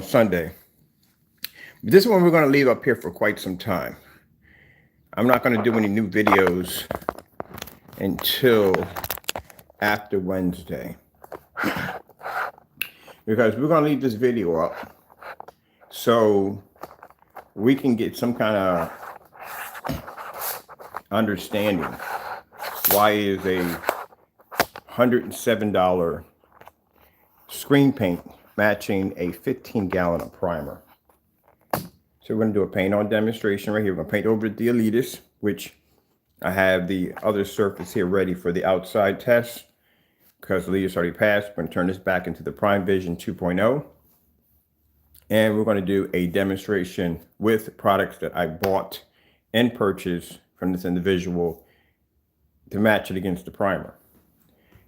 Sunday. But this one we're going to leave up here for quite some time. I'm not going to do any new videos until after Wednesday, because we're going to leave this video up so we can get some kind of understanding why is a $107 screen paint matching a 15-gallon of primer. So we're going to do a paint on demonstration right here. We're going to paint over the Elitist, which I have the other surface here ready for the outside test because the Elitist already passed. We're going to turn this back into the Prime Vision 2.0. And we're going to do a demonstration with products that I bought and purchased from this individual to match it against the primer.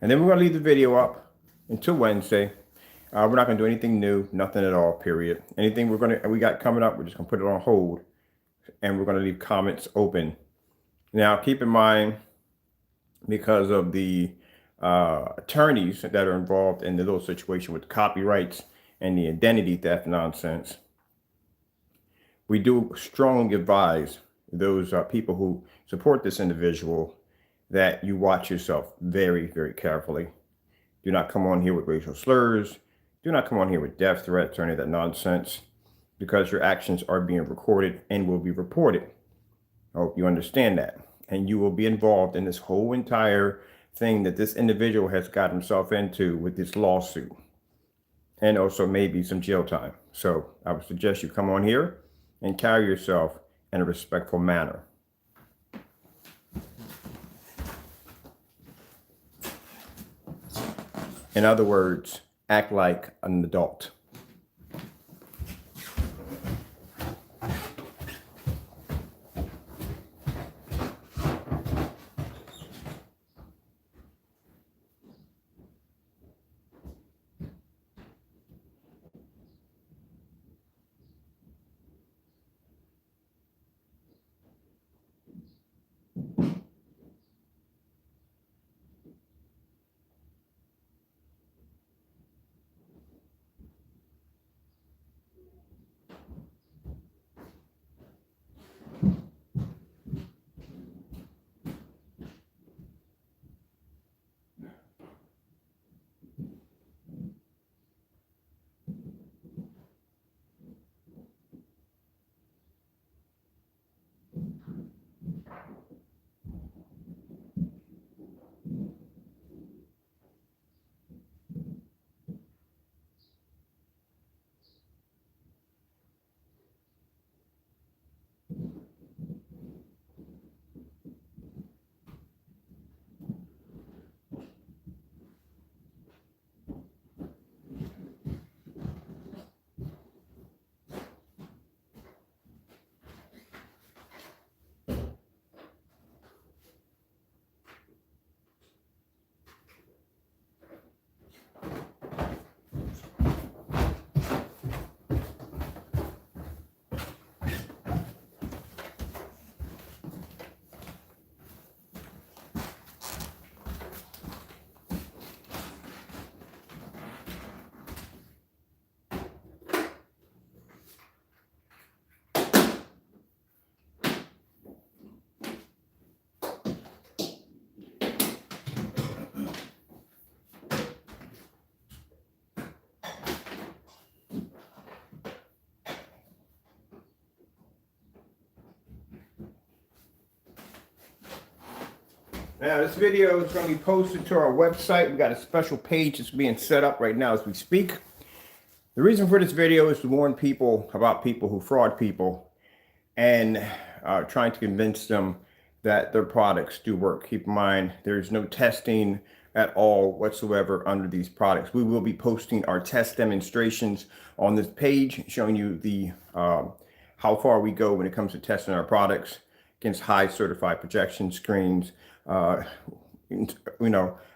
And then we're going to leave the video up until Wednesday. We're not going to do anything new, nothing at all, period. Anything we got coming up, we're just going to put it on hold, and we're going to leave comments open. Now, keep in mind, because of the attorneys that are involved in the little situation with the copyrights and the identity theft nonsense, we do strongly advise those people who support this individual that you watch yourself very, very carefully. Do not come on here with racial slurs. Do not come on here with death threats or any of that nonsense, because your actions are being recorded and will be reported. I hope you understand that. And you will be involved in this whole entire thing that this individual has got himself into with this lawsuit, and also maybe some jail time. So I would suggest you come on here and carry yourself in a respectful manner. In other words, act like an adult. Now, this video is going to be posted to our website. We got a special page that's being set up right now as we speak. The reason for this video is to warn people about people who fraud people and trying to convince them that their products do work. Keep in mind, there's no testing at all whatsoever under these products. We will be posting our test demonstrations on this page, showing you the how far we go when it comes to testing our products against high certified projection screens,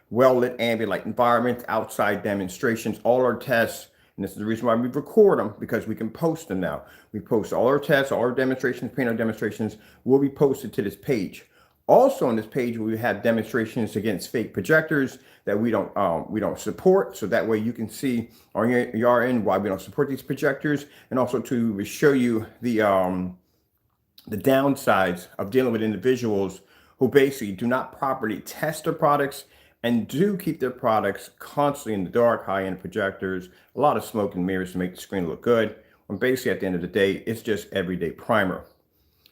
well-lit ambient light environments, outside demonstrations, all our tests. And this is the reason why we record them, because we can post them now. We post all our tests, all our demonstrations, paint our demonstrations will be posted to this page. Also on this page, we have demonstrations against fake projectors that we don't support. So that way you can see on your end why we don't support these projectors, and also to show you the downsides of dealing with individuals who basically do not properly test their products and do keep their products constantly in the dark, high-end projectors, a lot of smoke and mirrors to make the screen look good, when basically at the end of the day, it's just everyday primer.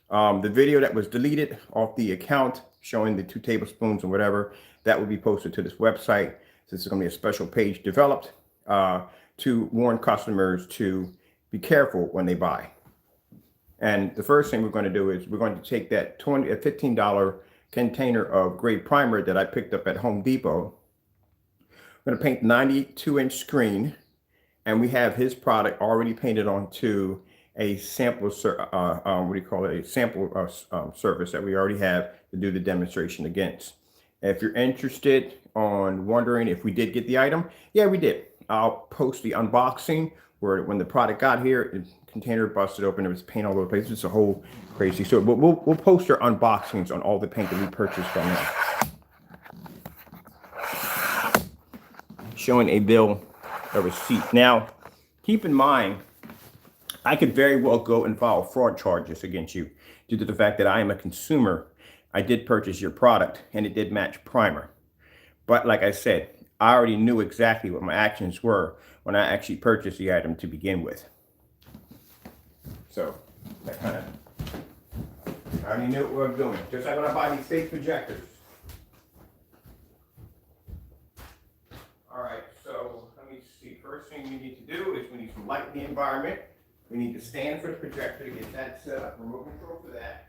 The video that was deleted off the account showing the 2 tablespoons and whatever, that will be posted to this website. This is going to be a special page developed to warn customers to be careful when they buy. And the first thing we're going to do is we're going to take that $15 container of gray primer that I picked up at Home Depot. I'm going to paint 92-inch screen, and we have his product already painted onto a sample, surface that we already have to do the demonstration against. If you're interested on wondering if we did get the item, yeah, we did. I'll post the unboxing where when the product got here, the container busted open, there was paint all over the place. It's a whole crazy story. But we'll post our unboxings on all the paint that we purchased from them. Showing a bill, a receipt. Now, keep in mind, I could very well go and file fraud charges against you due to the fact that I am a consumer. I did purchase your product and it did match primer. But like I said, I already knew exactly what my actions were when I actually purchased the item to begin with. So that kind of, I already knew what I'm doing. Just like when I buy these fake projectors. All right, so let me see. First thing we need to do is we need some light in the environment. We need to stand for the projector to get that set up. Remote control for that.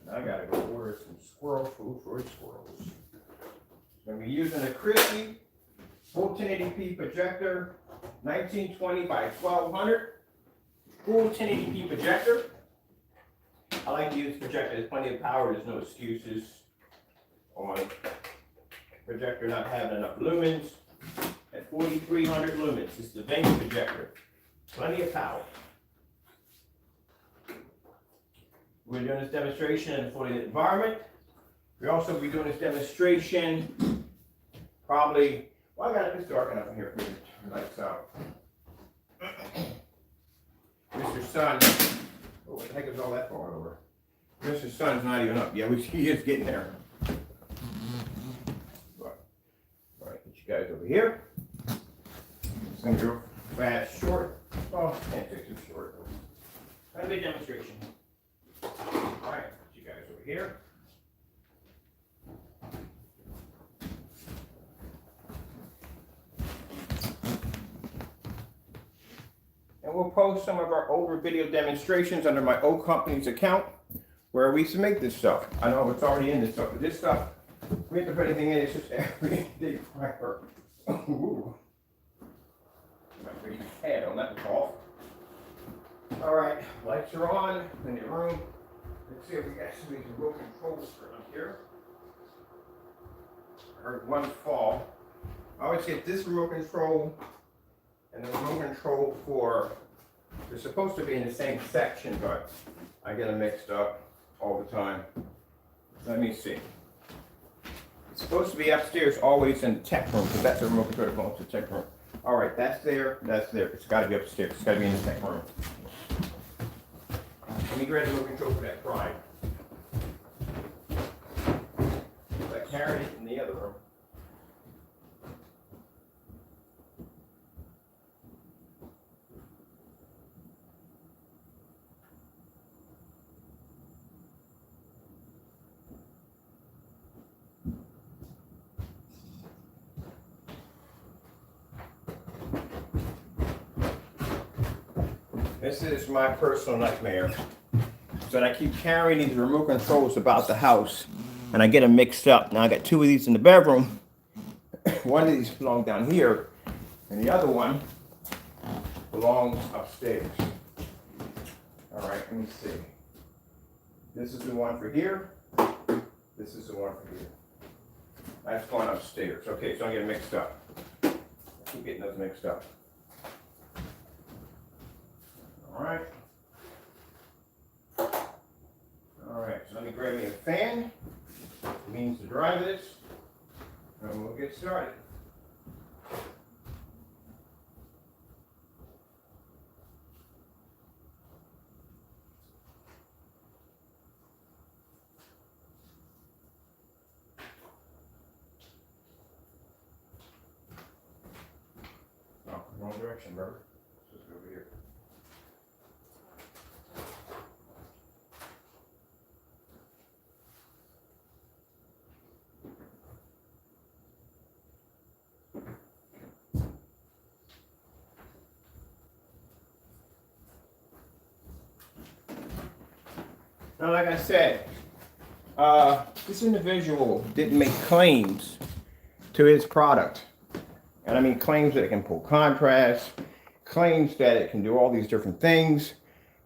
And I gotta go order some squirrel food for squirrels. I'm gonna be using a crispy full 1080p projector, 1920 by 1200. Full 1080p projector. I like to use projector. There's plenty of power. There's no excuses on projector not having enough lumens. At 4,300 lumens, it's the venue projector. Plenty of power. We're doing this demonstration in a fully lit environment. We'll also be doing this demonstration probably, well, I got it, it's dark enough in here for me to turn the lights out. Mr. Sun, oh, what the heck is all that falling over? Mr. Sun's not even up yet. He is getting there. But, all right, get you guys over here. It's going to go fast, short. Oh, can't take too short. Kind of a demonstration. All right, get you guys over here. And we'll post some of our older video demonstrations under my old company's account where we used to make this stuff. I know it's already in this stuff, but this stuff, we have to put anything in, it's just everyday primer. Ooh. Might break my head on that call. All right, lights are on in the room. Let's see if we got some of these remote controls for up here. I heard one fall. I always get this remote control and the remote control for, they're supposed to be in the same section, but I get them mixed up all the time. Let me see. It's supposed to be upstairs, always in the tech room, because that's the remote control that belongs to the tech room. All right, that's there, that's there. It's got to be upstairs. It's got to be in the tech room. Let me grab the remote control for that prime. I carried it in the other room. This is my personal nightmare. So I keep carrying these remote controls about the house and I get them mixed up. Now I got 2 of these in the bedroom. One of these belongs down here and the other one belongs upstairs. All right, let me see. This is the one for here. This is the one for here. That's going upstairs. Okay, so I'm getting mixed up. Keep getting those mixed up. All right. All right, so let me grab me a fan. It means to dry this, and we'll get started. Oh, wrong direction, brother. Let's go over here. Now, like I said, this individual didn't make claims to his product. And I mean claims that it can pull contrast, claims that it can do all these different things.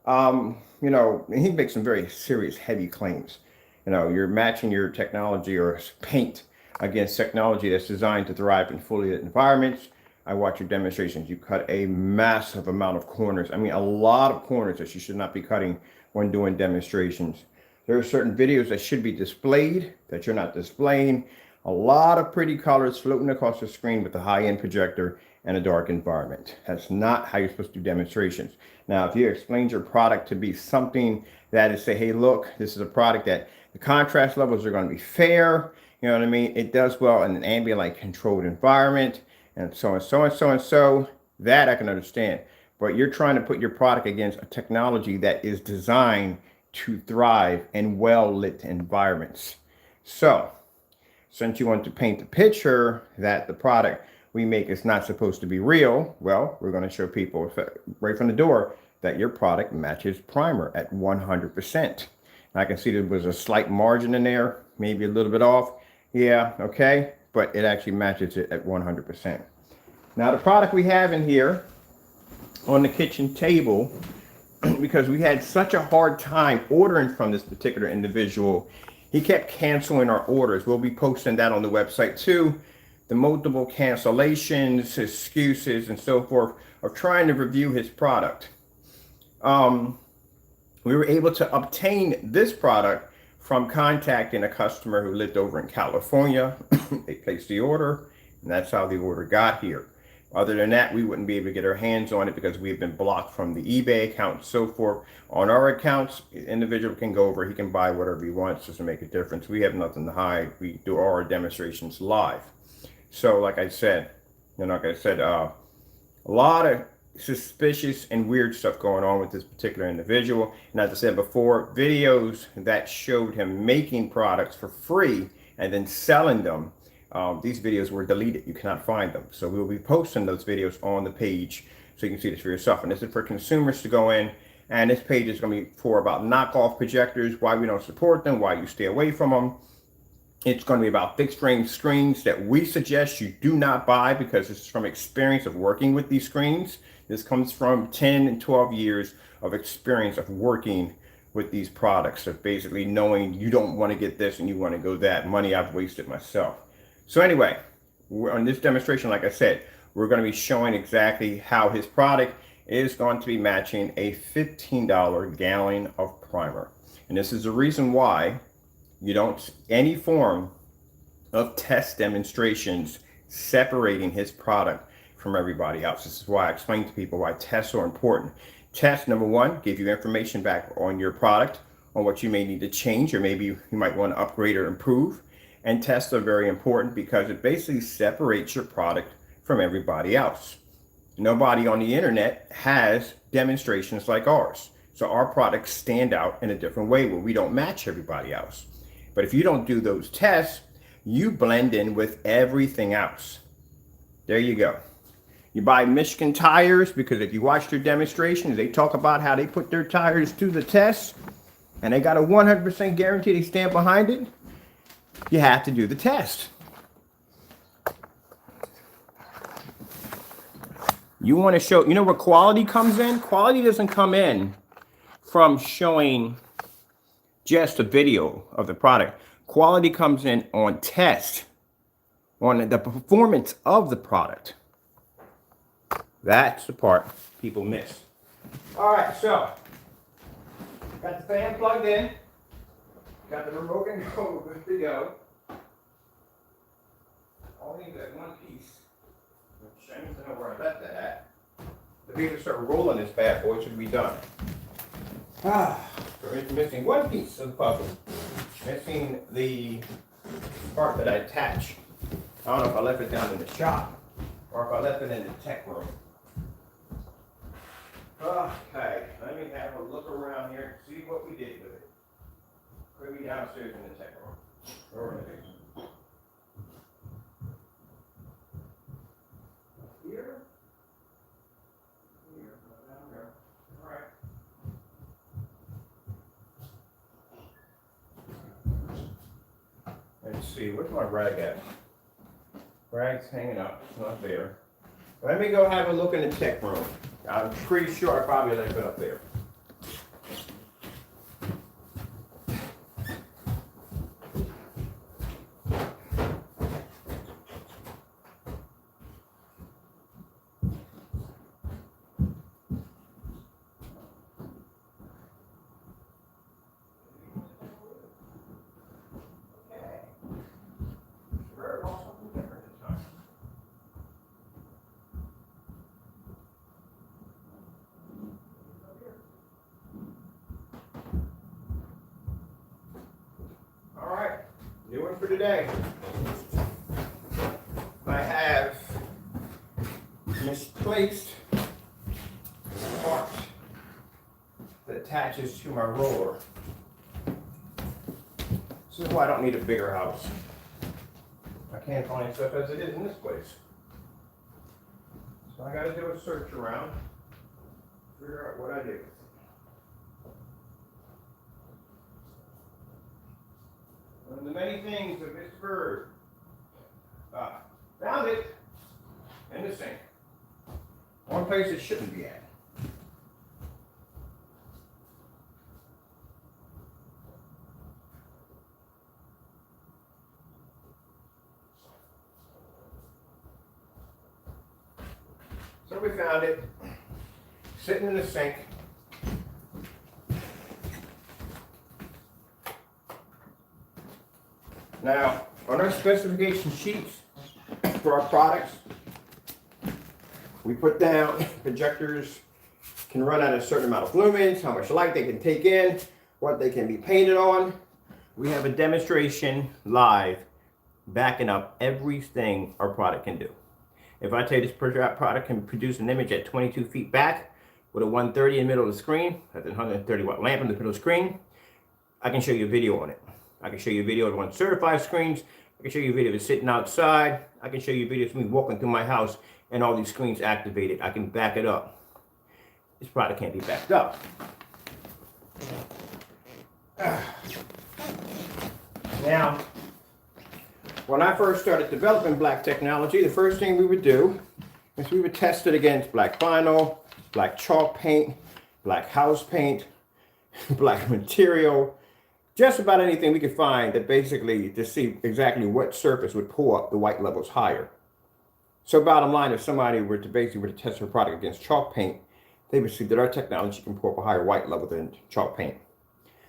You know, he makes some very serious, heavy claims. You know, you're matching your technology or paint against technology that's designed to thrive in fully lit environments. I watch your demonstrations. You cut a massive amount of corners. I mean, a lot of corners that you should not be cutting when doing demonstrations. There are certain videos that should be displayed that you're not displaying. A lot of pretty colors floating across the screen with a high-end projector and a dark environment. That's not how you're supposed to do demonstrations. Now, if you explain your product to be something that is, say, hey, look, this is a product that the contrast levels are going to be fair. You know what I mean? It does well in an ambient light controlled environment, and so and so and so and so. That I can understand. But you're trying to put your product against a technology that is designed to thrive in well-lit environments. So, since you want to paint the picture that the product we make is not supposed to be real, well, we're going to show people right from the door that your product matches primer at 100%. I can see there was a slight margin in there, maybe a little bit off. Yeah, okay, but it actually matches it at 100%. Now, the product we have in here on the kitchen table, because we had such a hard time ordering from this particular individual, he kept canceling our orders. We'll be posting that on the website too. The multiple cancellations, excuses, and so forth of trying to review his product. We were able to obtain this product from contacting a customer who lived over in California. They placed the order, and that's how the order got here. Other than that, we wouldn't be able to get our hands on it because we've been blocked from the eBay account and so forth. On our accounts, the individual can go over, he can buy whatever he wants, just to make a difference. We have nothing to hide. We do all our demonstrations live. So like I said, a lot of suspicious and weird stuff going on with this particular individual. And as I said before, videos that showed him making products for free and then selling them, these videos were deleted. You cannot find them. So we'll be posting those videos on the page so you can see this for yourself. And this is for consumers to go in. And this page is going to be for about knockoff projectors, why we don't support them, why you stay away from them. It's going to be about fixed frame screens that we suggest you do not buy because it's from experience of working with these screens. This comes from 10 and 12 years of experience of working with these products, of basically knowing you don't want to get this and you want to go that. Money I've wasted myself. So anyway, on this demonstration, like I said, we're going to be showing exactly how his product is going to be matching a $15 gallon of primer. And this is the reason why you don't see any form of test demonstrations separating his product from everybody else. This is why I explain to people why tests are important. Test, number one, give you information back on your product, on what you may need to change, or maybe you might want to upgrade or improve. And tests are very important because it basically separates your product from everybody else. Nobody on the internet has demonstrations like ours. So our products stand out in a different way where we don't match everybody else. But if you don't do those tests, you blend in with everything else. There you go. You buy Michigan tires because if you watch their demonstrations, they talk about how they put their tires to the test and they got a 100% guarantee they stand behind it. You have to do the test. You want to show, you know where quality comes in? Quality doesn't come in from showing just a video of the product. Quality comes in on test. on the performance of the product. That's the part people miss. All right, so got the fan plugged in, got the remote control good to go. Only that one piece, which I need to know where I left that at. The people start rolling this bad boy, should be done. So it's missing one piece of the puzzle. Missing the part that I attach. I don't know if I left it down in the shop or if I left it in the tech room. Okay, let me have a look around here and see what we did with it. Could be downstairs in the tech room. Or in the basement. Here? Here, down there. All right. Let's see, where's my rag at? Rag's hanging up, it's not there. Let me go have a look in the tech room. I'm pretty sure I probably left it up there. New one for today. I have misplaced the part that attaches to my roller. This is why I don't need a bigger house. I can't find stuff as it is in this place. So I gotta do a search around, figure out what I do. One of the many things of this bird. Found it in the sink. One place it shouldn't be at. So we found it sitting in the sink. Now, on our specification sheets for our products, we put down projectors can run at a certain amount of lumens, how much light they can take in, what they can be painted on. We have a demonstration live backing up everything our product can do. If I tell you this product can produce an image at 22 feet back with a 130 in the middle of the screen, that's a 130 watt lamp in the middle of the screen, I can show you a video on it. I can show you a video of one certified screens. I can show you a video of it sitting outside. I can show you videos of me walking through my house and all these screens activated. I can back it up. This product can't be backed up. Now, when I first started developing black technology, the first thing we would do is we would test it against black vinyl, black chalk paint, black house paint, black material, just about anything we could find that basically to see exactly what surface would pull up the white levels higher. So bottom line, if somebody were to test their product against chalk paint, they would see that our technology can pull up a higher white level than chalk paint.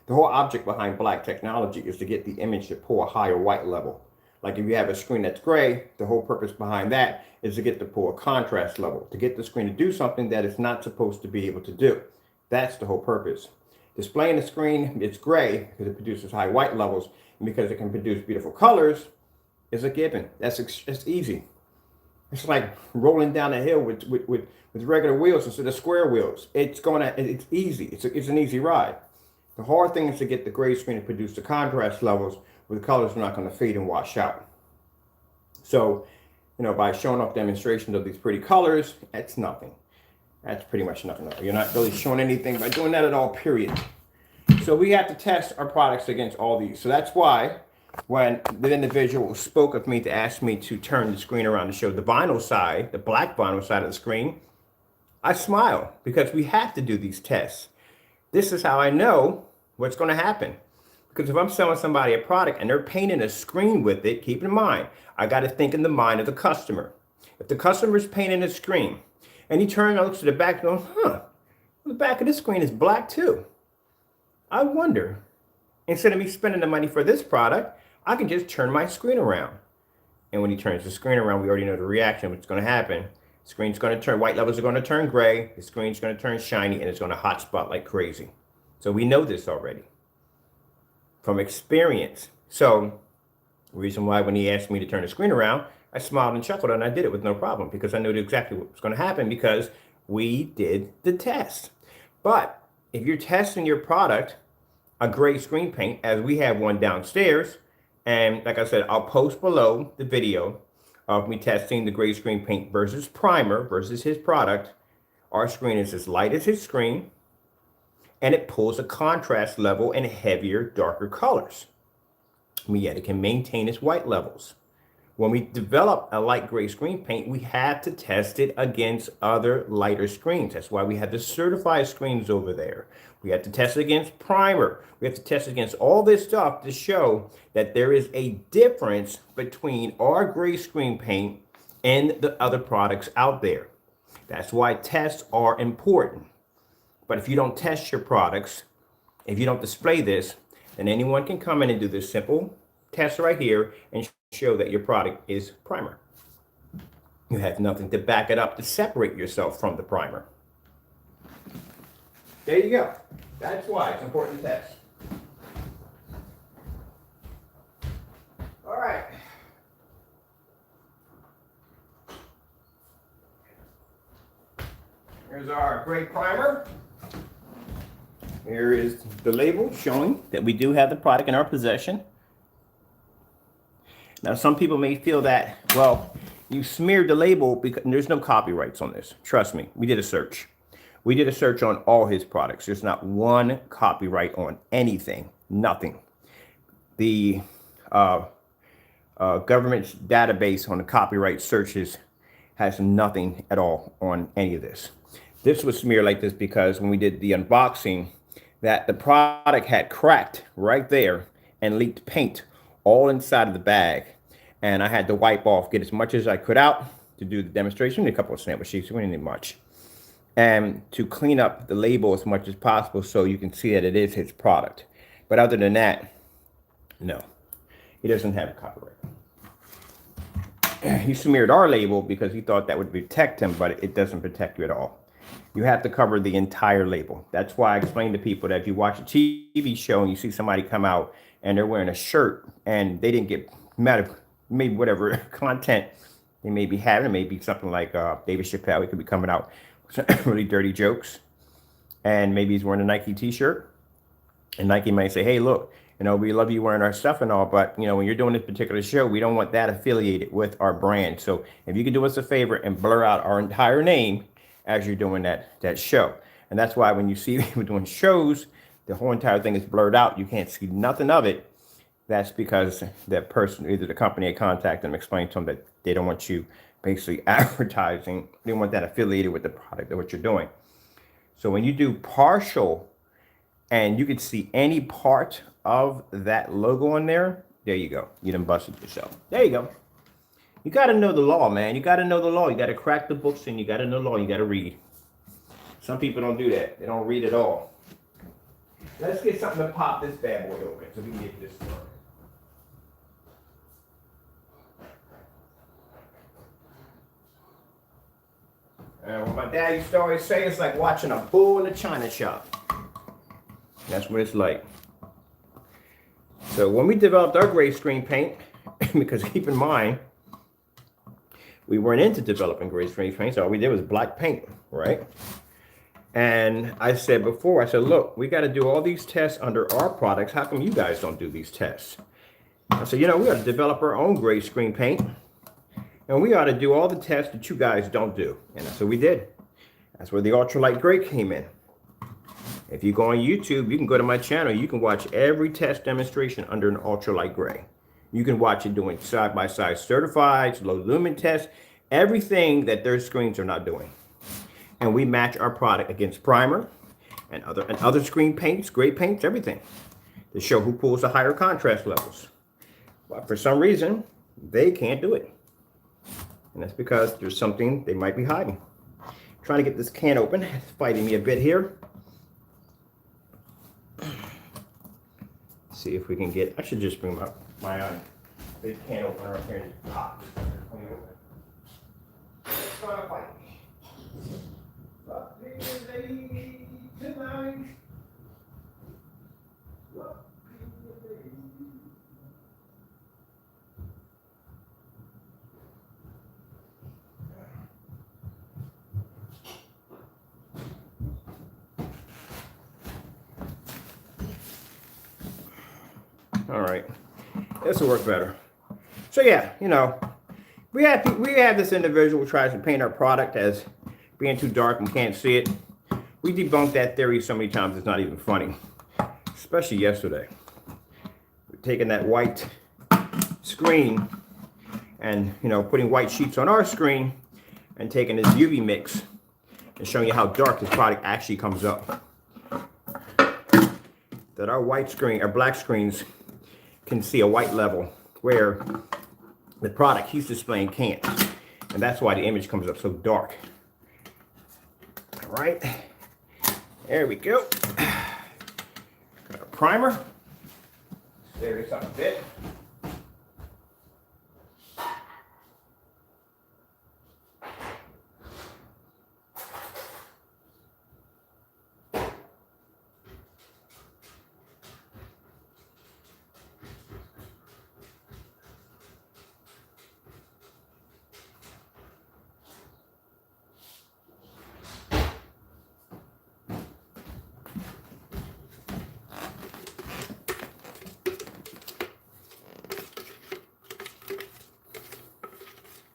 The whole object behind black technology is to get the image to pull a higher white level. Like if you have a screen that's gray, the whole purpose behind that is to get to pull a contrast level, to get the screen to do something that it's not supposed to be able to do. That's the whole purpose. Displaying the screen, it's gray because it produces high white levels, and because it can produce beautiful colors, is a given. It's easy. It's like rolling down a hill with regular wheels instead of square wheels. It's easy. It's an easy ride. The hard thing is to get the gray screen to produce the contrast levels where the colors are not going to fade and wash out. So, by showing off demonstrations of these pretty colors, that's nothing. That's pretty much nothing. You're not really showing anything by doing that at all, period. So we have to test our products against all these. So that's why when the individual spoke of me to ask me to turn the screen around to show the vinyl side, the black vinyl side of the screen, I smile because we have to do these tests. This is how I know what's going to happen. Because if I'm selling somebody a product and they're painting a screen with it, keep in mind, I got to think in the mind of the customer. If the customer is painting a screen and he turns and looks to the back going, the back of this screen is black too. I wonder, instead of me spending the money for this product, I can just turn my screen around. And when he turns the screen around, we already know the reaction, what's going to happen. The screen's going to turn, white levels are going to turn gray, the screen's going to turn shiny, and it's going to hotspot like crazy. So we know this already from experience. So the reason why when he asked me to turn the screen around, I smiled and chuckled and I did it with no problem because I knew exactly what was going to happen because we did the test. But if you're testing your product, a gray screen paint, as we have one downstairs, and like I said, I'll post below the video of me testing the gray screen paint versus primer versus his product. Our screen is as light as his screen, and it pulls a contrast level and heavier, darker colors. Yet it can maintain its white levels. When we develop a light gray screen paint, we have to test it against other lighter screens. That's why we have the certified screens over there. We have to test it against primer. We have to test it against all this stuff to show that there is a difference between our gray screen paint and the other products out there. That's why tests are important. But if you don't test your products, if you don't display this, then anyone can come in and do this simple test right here and show that your product is primer. You have nothing to back it up to separate yourself from the primer. There you go. That's why it's important to test. All right. Here's our gray primer. Here is the label showing that we do have the product in our possession. Now, some people may feel that, well, you smeared the label because there's no copyrights on this. Trust me, we did a search. We did a search on all his products. There's not one copyright on anything, nothing. The government's database on the copyright searches has nothing at all on any of this. This was smeared like this because when we did the unboxing, that the product had cracked right there and leaked paint all inside of the bag. And I had to wipe off, get as much as I could out to do the demonstration. A couple of sample sheets, we didn't need much. And to clean up the label as much as possible so you can see that it is his product. But other than that, no, he doesn't have a copyright. He smeared our label because he thought that would protect him, but it doesn't protect you at all. You have to cover the entire label. That's why I explain to people that if you watch a TV show and you see somebody come out and they're wearing a shirt and they didn't get maybe whatever content they may be having, maybe something like David Chappelle, he could be coming out with some really dirty jokes, and maybe he's wearing a Nike t-shirt, and Nike might say, hey, look, you know, we love you wearing our stuff and all, but, you know, when you're doing this particular show, we don't want that affiliated with our brand. So if you could do us a favor and blur out our entire name as you're doing that show. And that's why when you see people doing shows, the whole entire thing is blurred out. You can't see nothing of it. That's because that person, either the company had contacted them, explained to them that they don't want you basically advertising. They want that affiliated with the product or what you're doing. So when you do partial and you can see any part of that logo on there, there you go. You done busted yourself. There you go. You got to know the law, man. You got to know the law. You got to crack the books and you got to know the law. You got to read. Some people don't do that. They don't read at all. Let's get something to pop this bad boy open so we can get this started. What my dad used to always say, it's like watching a bull in a china shop. That's what it's like. So when we developed our gray screen paint, because keep in mind, we weren't into developing gray screen paint, so all we did was black paint, right? And I said before, I said, look, we got to do all these tests under our products. How come you guys don't do these tests? I said, you know, we ought to develop our own gray screen paint. And we ought to do all the tests that you guys don't do. And that's what we did. That's where the ultralight gray came in. If you go on YouTube, you can go to my channel. You can watch every test demonstration under an ultralight gray. You can watch it doing side-by-side certified, low lumen tests, everything that their screens are not doing. And we match our product against primer and other screen paints, gray paints, everything to show who pulls the higher contrast levels. But for some reason, they can't do it. And that's because there's something they might be hiding. Trying to get this can open. It's fighting me a bit here. See if we can get, I should just bring my big can opener up here and just pop. It's trying to fight me. All right, this will work better. So yeah, you know, we have this individual who tries to paint our product as being too dark and can't see it. We debunked that theory so many times it's not even funny, especially yesterday. We're taking that white screen and, you know, putting white sheets on our screen and taking this UV mix and showing you how dark this product actually comes up. That our white screen, our black screens can see a white level where the product he's displaying can't. And that's why the image comes up so dark. All right, there we go. Got a primer. Stir this up a bit.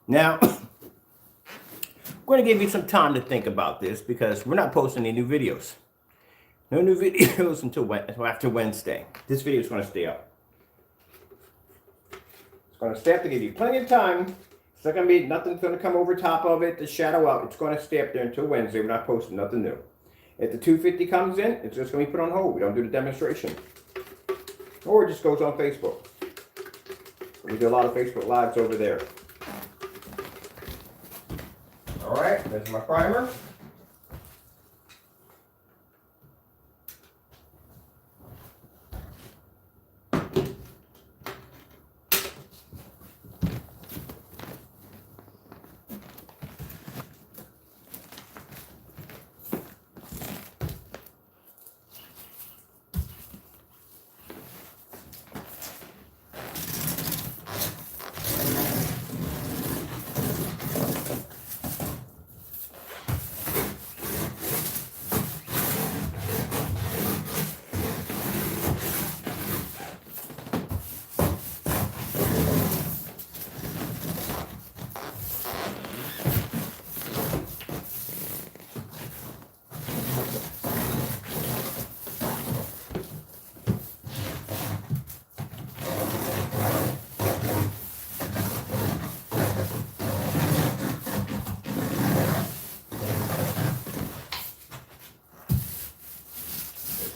Now, I'm going to give you some time to think about this because we're not posting any new videos. No new videos until after Wednesday. This video is going to stay up. It's going to stay up to give you plenty of time. It's not going to be, nothing's going to come over top of it to shadow out. It's going to stay up there until Wednesday. We're not posting nothing new. If the 250 comes in, it's just going to be put on hold. We don't do the demonstration. Or it just goes on Facebook. We do a lot of Facebook Lives over there. All right, there's my primer.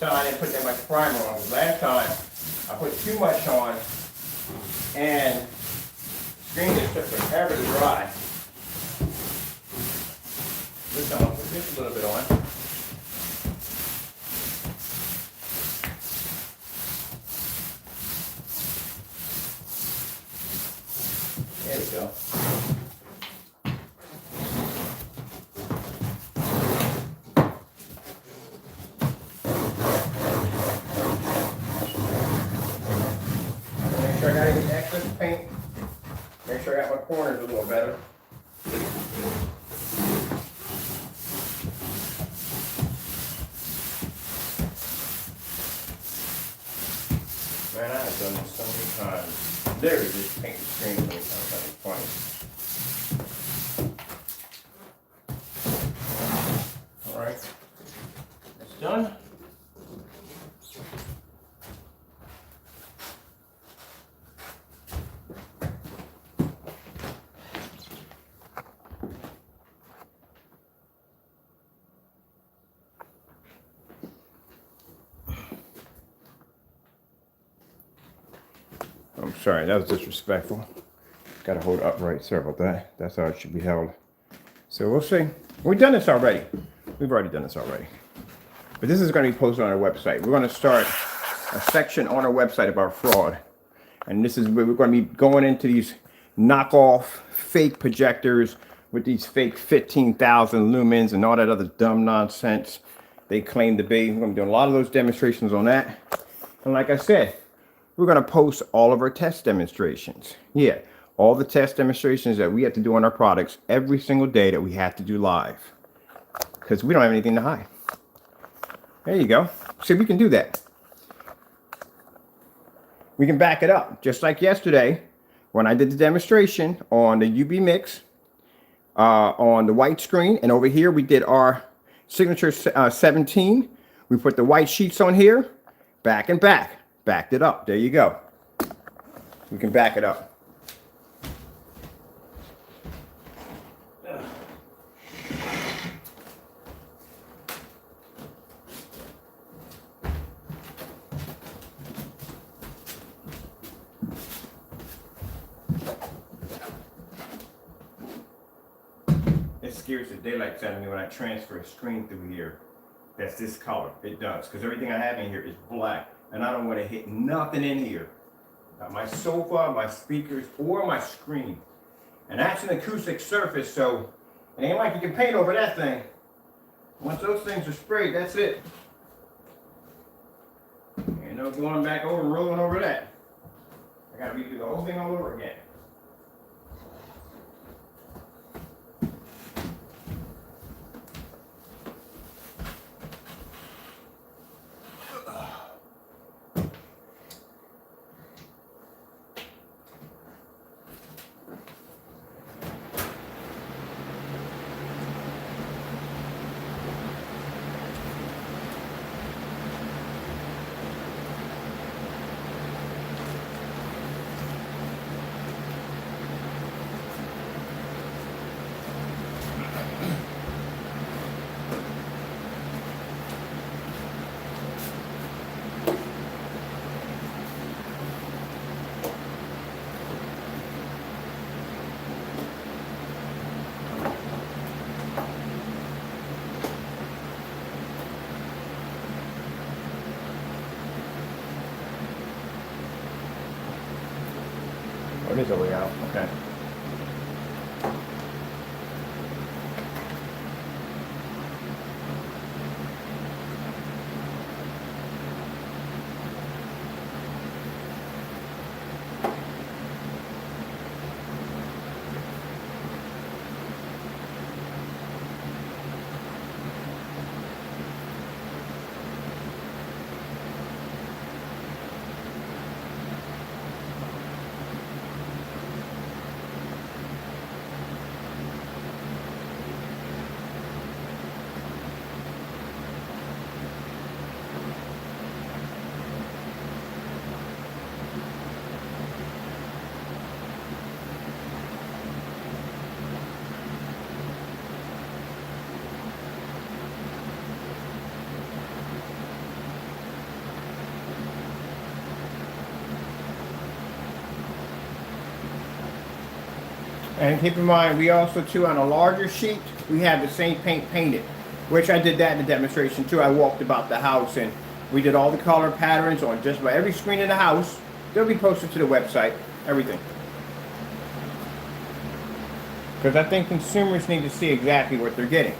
I didn't put that much primer on. Last time I put too much on and the screen just took forever to dry. This time I'll put just a little bit on. There we go. I gotta get excess paint. Make sure I got my corners a little better. Man, I have done this so many times. Literally just paint the screen so many times. That's funny. All right, it's done. sorry, that was disrespectful. Got to hold it upright. Sorry about that. That's how it should be held. So we'll see. We've done this already. We've already done this already. But this is going to be posted on our website. We're going to start a section on our website about fraud. And this is where we're going to be going into these knockoff fake projectors with these fake 15,000 lumens and all that other dumb nonsense they claim to be. We're going to be doing a lot of those demonstrations on that. And like I said, we're going to post all of our test demonstrations. Yeah, all the test demonstrations that we have to do on our products every single day that we have to do live. Because we don't have anything to hide. There you go. See, we can do that. We can back it up. Just like yesterday, when I did the demonstration on the UV mix, on the white screen. And over here, we did our signature 17. We put the white sheets on here, back and back. Backed it up. There you go. We can back it up. It scares the daylights out of me when I transfer a screen through here. That's this color. It does. Because everything I have in here is black. And I don't want to hit nothing in here. Not my sofa, my speakers, or my screen. And that's an acoustic surface, so it ain't like you can paint over that thing. Once those things are sprayed, that's it. Ain't no going back over and rolling over that. I gotta redo the whole thing all over again. It is a way out. Okay. And keep in mind, we also too, on a larger sheet, we have the same paint painted, which I did that in the demonstration too. I walked about the house and we did all the color patterns on just about every screen in the house. They'll be posted to the website, everything. Because I think consumers need to see exactly what they're getting.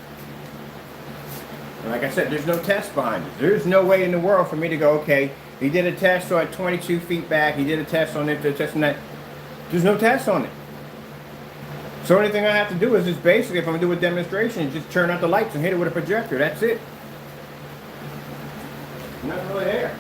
And like I said, there's no test behind it. There's no way in the world for me to go, okay, he did a test so at 22 feet back, he did a test on it, a test on that. There's no test on it. So the only thing I have to do is just basically, if I'm going to do a demonstration, just turn out the lights and hit it with a projector. That's it. Nothing really there.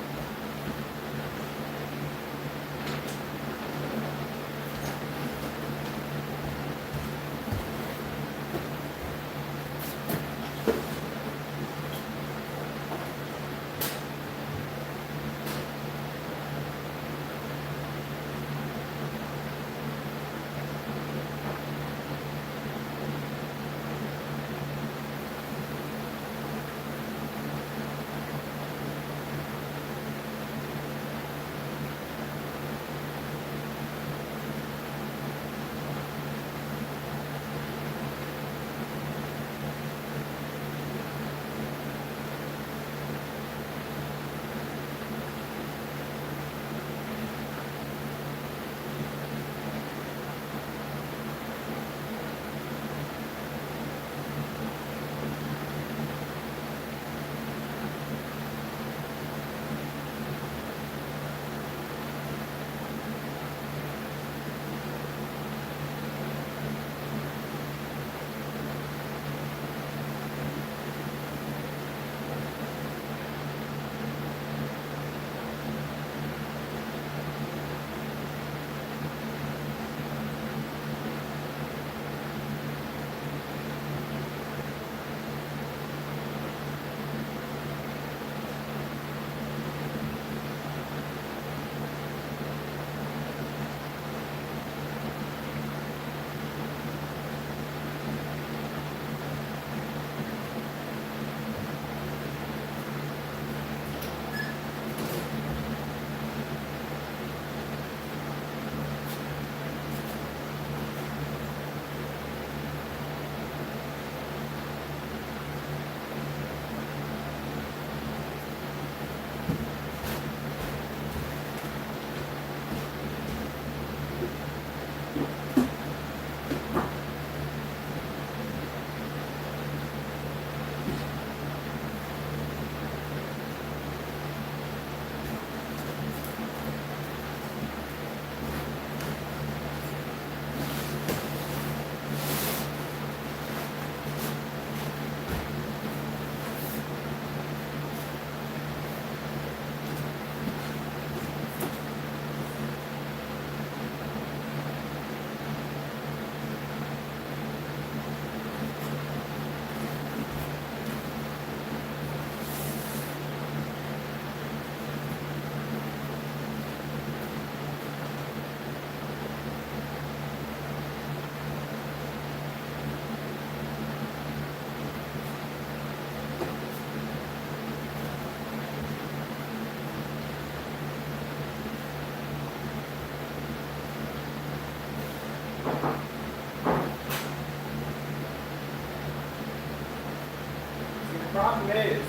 problem is,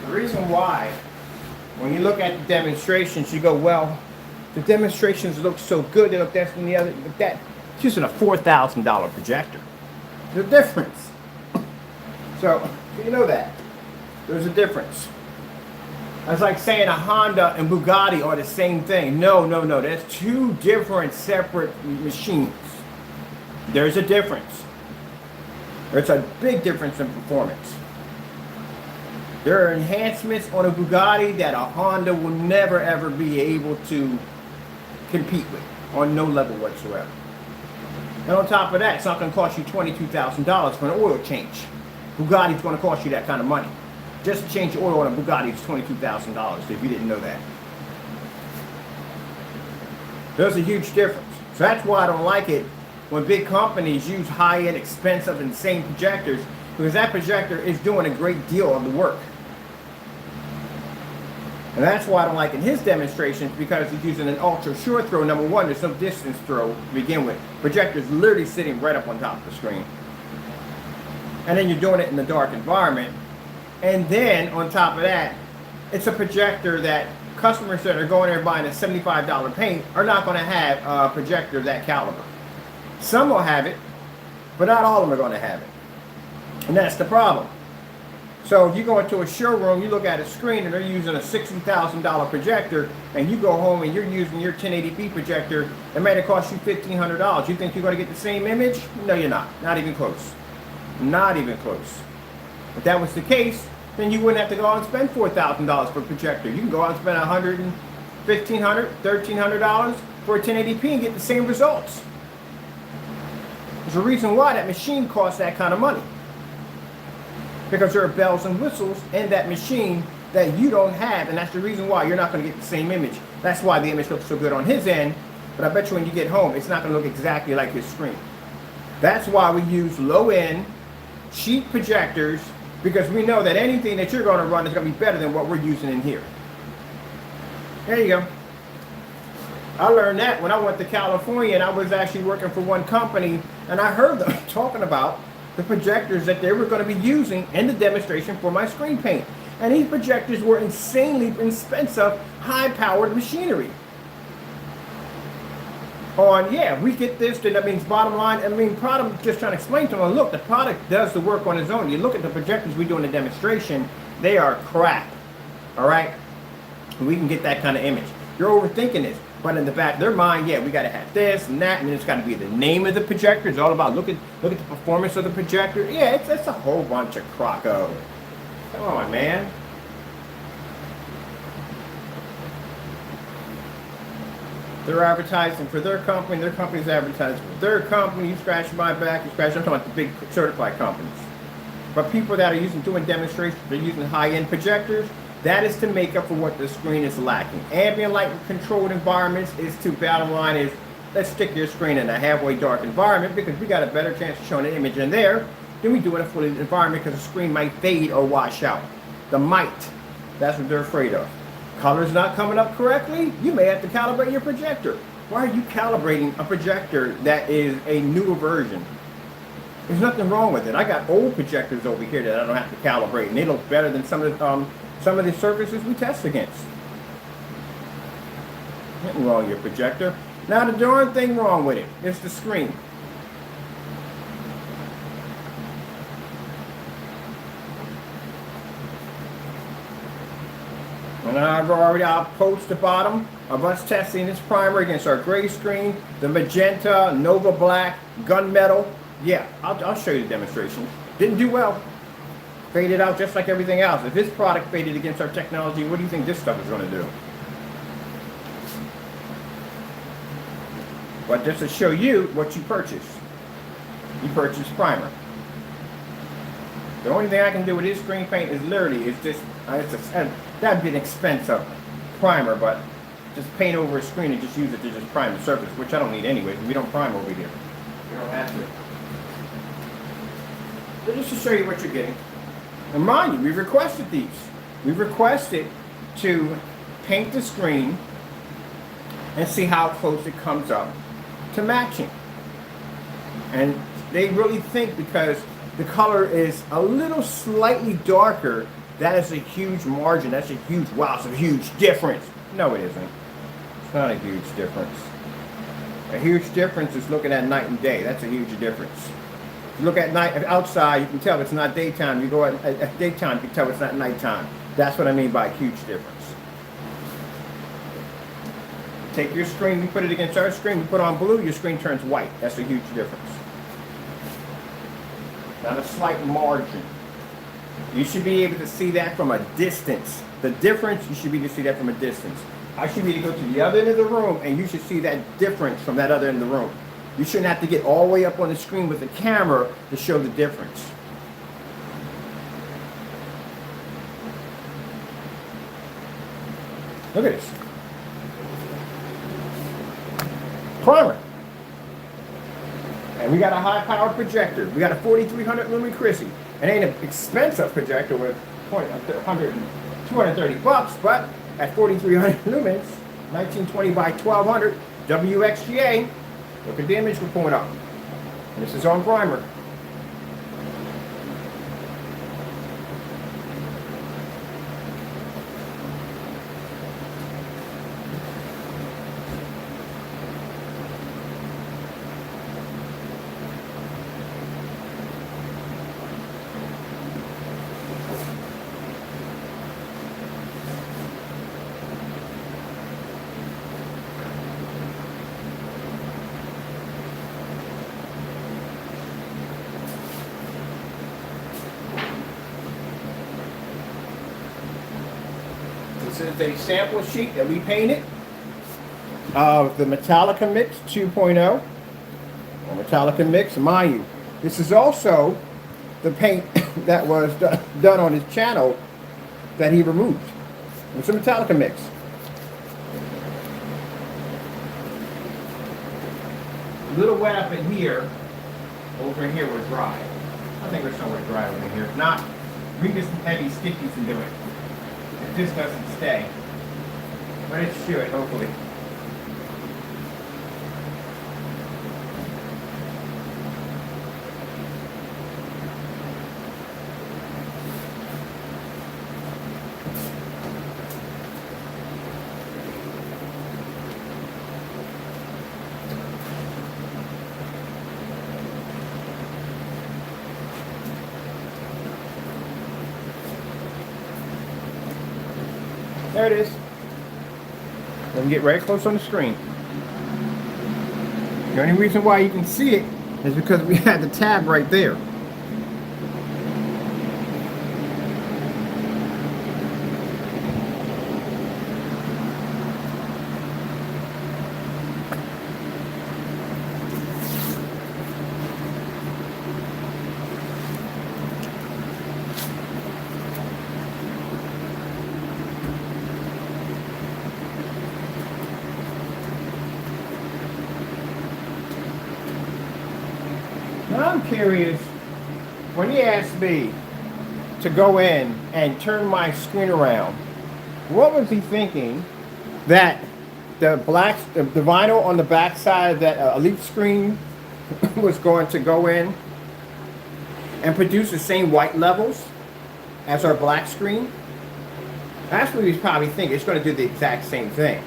the reason why, when you look at the demonstrations, you go, well, the demonstrations look so good, they look this and the other, but that, it's using a $4,000 projector. There's a difference. So, you know that. There's a difference. That's like saying a Honda and Bugatti are the same thing. No. That's two different separate machines. There's a difference. There's a big difference in performance. There are enhancements on a Bugatti that a Honda will never ever be able to compete with on no level whatsoever. And on top of that, it's not going to cost you $22,000 for an oil change. Bugatti's going to cost you that kind of money. Just to change the oil on a Bugatti is $22,000 if you didn't know that. There's a huge difference. So that's why I don't like it when big companies use high-end, expensive, insane projectors, because that projector is doing a great deal of the work. And that's why I don't like in his demonstrations, because he's using an ultra short throw. Number one, there's no distance throw to begin with. Projector's literally sitting right up on top of the screen. And then you're doing it in the dark environment. And then on top of that, it's a projector that customers that are going there buying a $75 paint are not going to have a projector of that caliber. Some will have it, but not all of them are going to have it. And that's the problem. So if you go into a showroom, you look at a screen and they're using a $60,000 projector, and you go home and you're using your 1080p projector, it might have cost you $1,500. You think you're going to get the same image? No, you're not. Not even close. Not even close. If that was the case, then you wouldn't have to go out and spend $4,000 for a projector. You can go out and spend $100, $1,500, $1,300 for a 1080p and get the same results. There's a reason why that machine costs that kind of money. Because there are bells and whistles in that machine that you don't have, and that's the reason why you're not going to get the same image. That's why the image looks so good on his end, but I bet you when you get home, it's not going to look exactly like his screen. That's why we use low-end, cheap projectors, because we know that anything that you're going to run is going to be better than what we're using in here. There you go. I learned that when I went to California, and I was actually working for one company, and I heard them talking about the projectors that they were going to be using in the demonstration for my screen paint. And these projectors were insanely expensive, high-powered machinery. We get this, then that means bottom line, product, just trying to explain to them, look, the product does the work on its own. You look at the projectors we do in the demonstration, they are crap, all right? We can get that kind of image. You're overthinking this. But in the back of their mind, we got to have this and that, and then it's got to be the name of the projector. It's all about look at the performance of the projector. Yeah, it's a whole bunch of croco. Come on, man. They're advertising for their company. Their company's advertising for their company. You scratch my back, you scratch. I'm talking about the big certified companies. But people that are doing demonstrations, they're using high-end projectors. That is to make up for what the screen is lacking. Ambient light controlled environments is to, bottom line is, let's stick your screen in a halfway dark environment because we got a better chance of showing an image in there than we do in a full environment because the screen might fade or wash out. The might. That's what they're afraid of. Color's not coming up correctly, you may have to calibrate your projector. Why are you calibrating a projector that is a newer version? There's nothing wrong with it. I got old projectors over here that I don't have to calibrate, and they look better than some of the surfaces we test against. Nothing wrong with your projector. Now the darn thing wrong with it is the screen. And I'll post the bottom of us testing this primer against our gray screen, the magenta, Nova Black, gunmetal. Yeah, I'll show you the demonstration. Didn't do well. Faded out just like everything else. If this product faded against our technology, what do you think this stuff is going to do? But just to show you what you purchase. You purchase primer. The only thing I can do with this screen paint is literally, that'd be an expensive primer, but just paint over a screen and just use it to just prime the surface, which I don't need anyway. We don't prime over here. You don't have to. But just to show you what you're getting. And mind you, we requested these. We requested to paint the screen and see how close it comes up to matching. And they really think because the color is a little slightly darker, that is a huge margin. That's a huge, wow, it's a huge difference. No, it isn't. It's not a huge difference. A huge difference is looking at night and day. That's a huge difference. If you look at night outside, you can tell it's not daytime. You go at daytime, you can tell it's not nighttime. That's what I mean by a huge difference. Take your screen, we put it against our screen, we put on blue, your screen turns white. That's a huge difference. Not a slight margin. You should be able to see that from a distance. The difference, you should be able to see that from a distance. I should be able to go to the other end of the room and you should see that difference from that other end of the room. You shouldn't have to get all the way up on the screen with the camera to show the difference. Look at this. Primer. And we got a high powered projector. We got a 4300 lumen Chrissy. It ain't an expensive projector with 230 bucks, but at 4300 lumens, 1920 by 1200 WXGA, look at the image we're pulling up. And this is on primer. This is a sample sheet that we painted of the Metallica Mix 2.0. Or Metallica Mix, mind you. This is also the paint that was done on his channel that he removed. It's a Metallica Mix. A little wet up in here. Over in here we're dry. I think we're somewhere dry over here. If not, we can get some heavy stickies and do it. If this doesn't stay. But it should, hopefully. There it is. Let me get right close on the screen. The only reason why you can see it is because we had the tab right there. Now I'm curious, when he asked me to go in and turn my screen around, what was he thinking that the vinyl on the back side of that Elite screen was going to go in and produce the same white levels as our black screen? That's what he's probably thinking. It's going to do the exact same thing.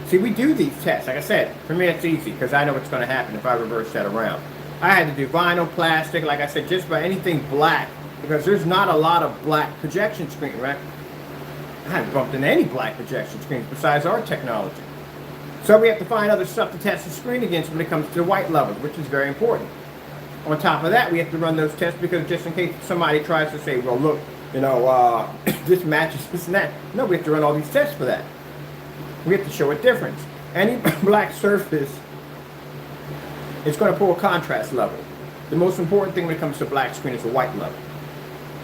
See, we do these tests. Like I said, for me it's easy because I know what's going to happen if I reverse that around. I had to do vinyl, plastic, like I said, just about anything black, because there's not a lot of black projection screen, right? I haven't bumped into any black projection screens besides our technology. So we have to find other stuff to test the screen against when it comes to the white levels, which is very important. On top of that, we have to run those tests because just in case somebody tries to say, well, look, you know, this matches this and that. No, we have to run all these tests for that. We have to show a difference. Any black surface, it's going to pull a contrast level. The most important thing when it comes to black screen is the white level.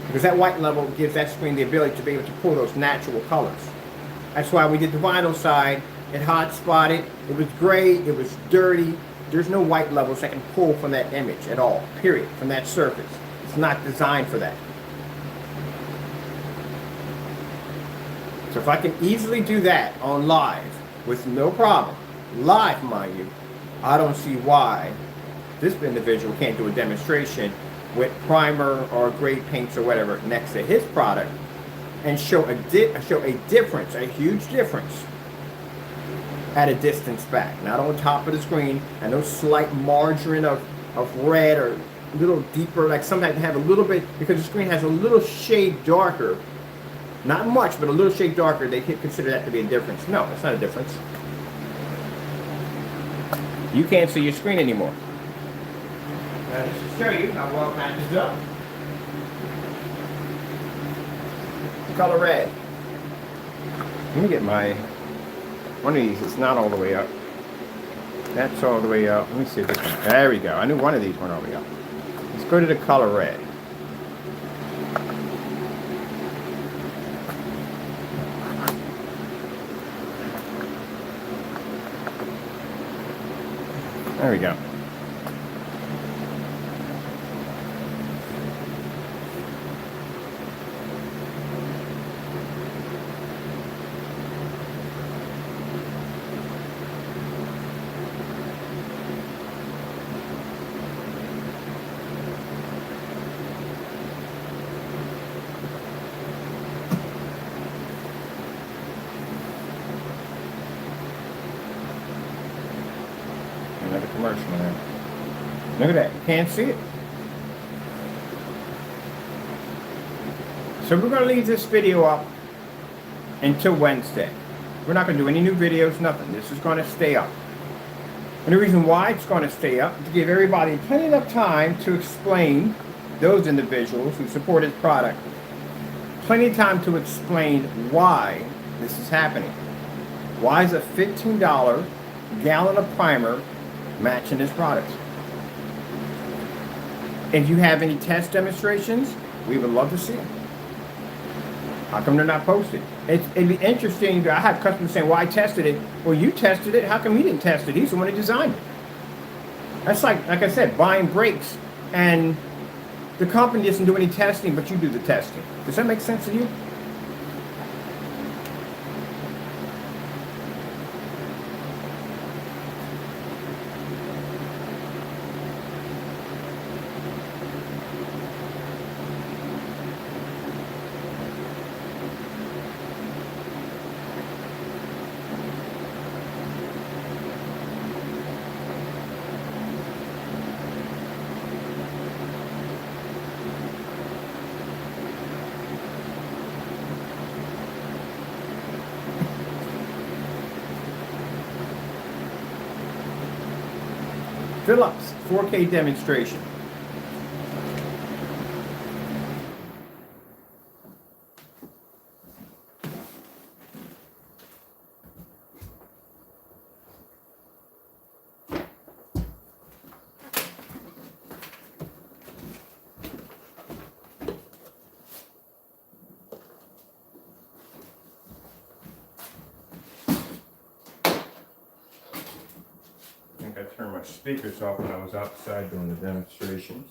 Because that white level gives that screen the ability to be able to pull those natural colors. That's why we did the vinyl side. It hot spotted. It was gray. It was dirty. There's no white levels that can pull from that image at all, period, from that surface. It's not designed for that. So if I can easily do that on live with no problem, live mind you, I don't see why this individual can't do a demonstration with primer or gray paints or whatever next to his product and show a difference, a huge difference at a distance back, not on top of the screen, and no slight margin of red or a little deeper, like sometimes have a little bit, because the screen has a little shade darker, not much, but a little shade darker, they consider that to be a difference. No, it's not a difference. You can't see your screen anymore. Now, just to show you how well it matches up. Color red. Let me get my, one of these, it's not all the way up. That's all the way up. Let me see if this one, there we go. I knew one of these went all the way up. Let's go to the color red. There we go. Another commercial there. Look at that. You can't see it. So we're going to leave this video up until Wednesday. We're not going to do any new videos, nothing. This is going to stay up. And the reason why it's going to stay up is to give everybody plenty of time to explain, those individuals who support his product, plenty of time to explain why this is happening. Why is a $15 gallon of primer matching his products? If you have any test demonstrations, we would love to see them. How come they're not posted? It'd be interesting. I have customers saying, well, I tested it. Well, you tested it. How come he didn't test it? He's the one who designed it. That's like I said, buying brakes. And the company doesn't do any testing, but you do the testing. Does that make sense to you? Philips 4K demonstration. I turned my speakers off when I was outside doing the demonstrations.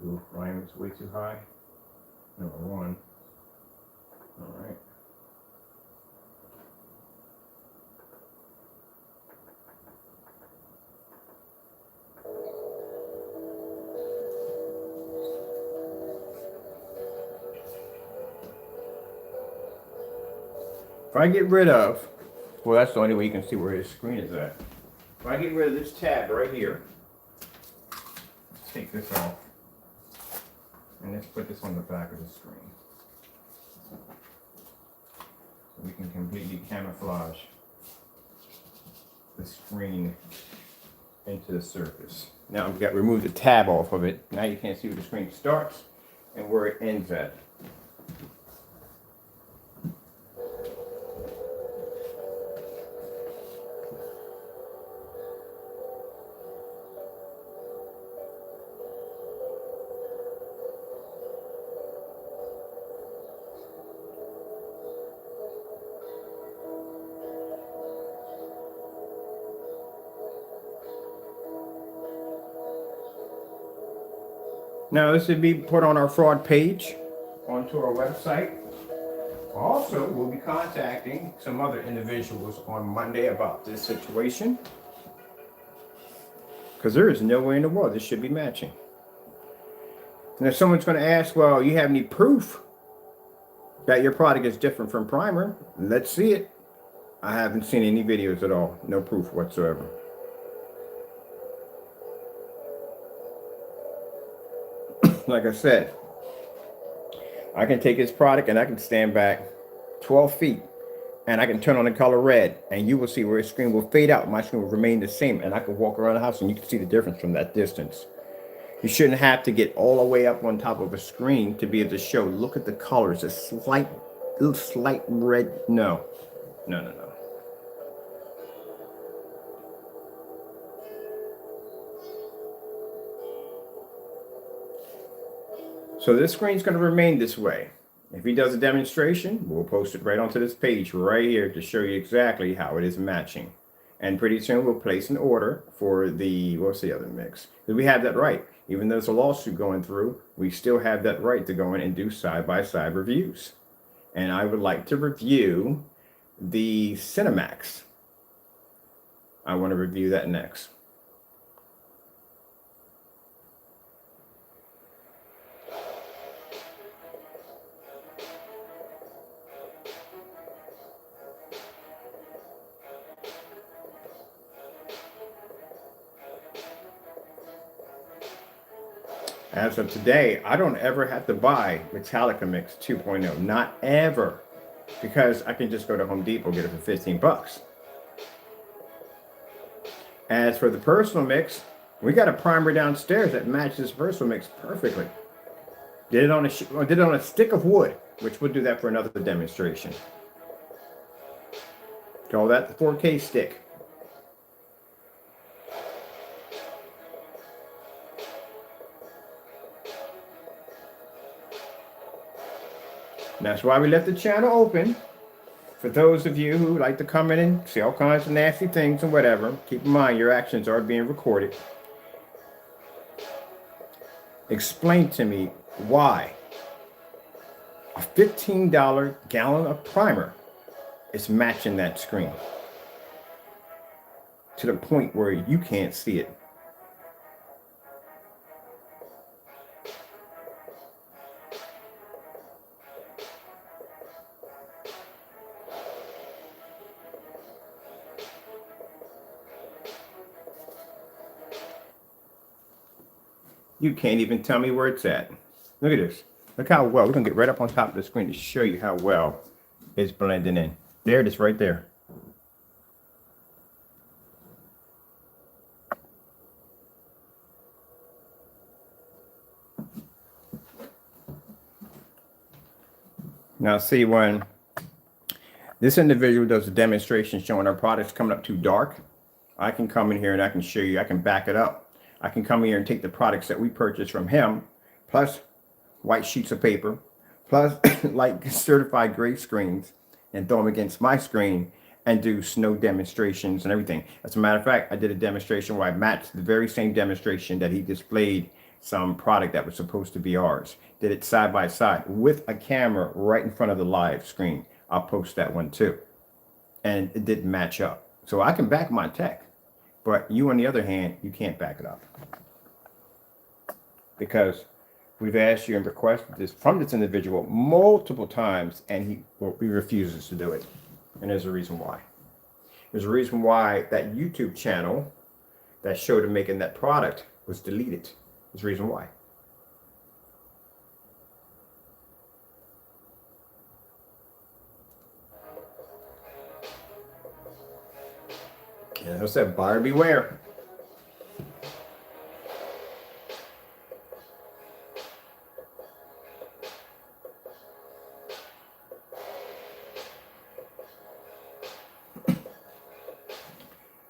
Ooh, volume is way too high. Number one. All right. If I get rid of, well, that's the only way you can see where his screen is at. If I get rid of this tab right here, let's take this off, and let's put this on the back of the screen. So we can completely camouflage the screen into the surface. Now I've got to remove the tab off of it. Now you can't see where the screen starts and where it ends at. Now this will be put on our fraud page onto our website. Also, we'll be contacting some other individuals on Monday about this situation, because there is no way in the world this should be matching. And if someone's going to ask, well, you have any proof that your product is different from primer? Let's see it. I haven't seen any videos at all. No proof whatsoever. Like I said, I can take this product and I can stand back 12 feet and I can turn on the color red, and you will see where your screen will fade out. My screen will remain the same, and I can walk around the house and you can see the difference from that distance. You shouldn't have to get all the way up on top of a screen to be able to show, look at the colors, a slight red. No. So this screen's going to remain this way. If he does a demonstration, we'll post it right onto this page right here to show you exactly how it is matching. And pretty soon we'll place an order for the, what's the other mix? Because we have that right. Even though there's a lawsuit going through, we still have that right to go in and do side-by-side reviews. And I would like to review the Cinemax. I want to review that next. As of today, I don't ever have to buy Metallica Mix 2.0. Not ever. Because I can just go to Home Depot and get it for 15 bucks. As for the personal mix, we got a primer downstairs that matches this personal mix perfectly. Did it on a stick of wood, which we'll do that for another demonstration. Call that the 4K stick. And that's why we left the channel open for those of you who like to come in and see all kinds of nasty things and whatever. Keep in mind your actions are being recorded. Explain to me why a $15 gallon of primer is matching that screen to the point where you can't see it. You can't even tell me where it's at. Look at this. Look how well. We're going to get right up on top of the screen to show you how well it's blending in. There it is right there. Now see, when this individual does a demonstration showing our products coming up too dark, I can come in here and I can show you, I can back it up. I can come here and take the products that we purchased from him, plus white sheets of paper, plus like certified gray screens, and throw them against my screen and do snow demonstrations and everything. As a matter of fact, I did a demonstration where I matched the very same demonstration that he displayed some product that was supposed to be ours. Did it side by side with a camera right in front of the live screen. I'll post that one too. And it didn't match up. So I can back my tech. But you, on the other hand, you can't back it up. Because we've asked you and requested this from this individual multiple times, and he refuses to do it. And there's a reason why. There's a reason why that YouTube channel that showed him making that product was deleted. There's a reason why. And I said, buyer beware.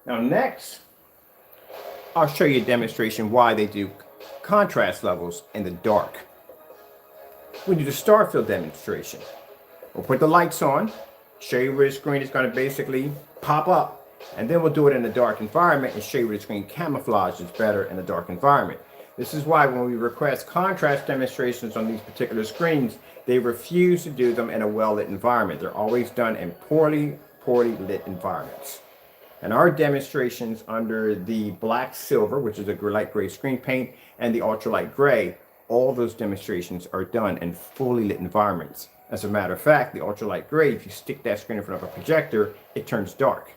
Now next, I'll show you a demonstration why they do contrast levels in the dark. We do the star field demonstration. We'll put the lights on, show you where the screen is going to basically pop up, and then we'll do it in a dark environment and show you where the screen camouflages better in a dark environment. This is why when we request contrast demonstrations on these particular screens, they refuse to do them in a well-lit environment. They're always done in poorly lit environments. And our demonstrations under the black silver, which is a light gray screen paint, and the ultralight gray, all those demonstrations are done in fully lit environments. As a matter of fact, the ultralight gray, if you stick that screen in front of a projector, it turns dark.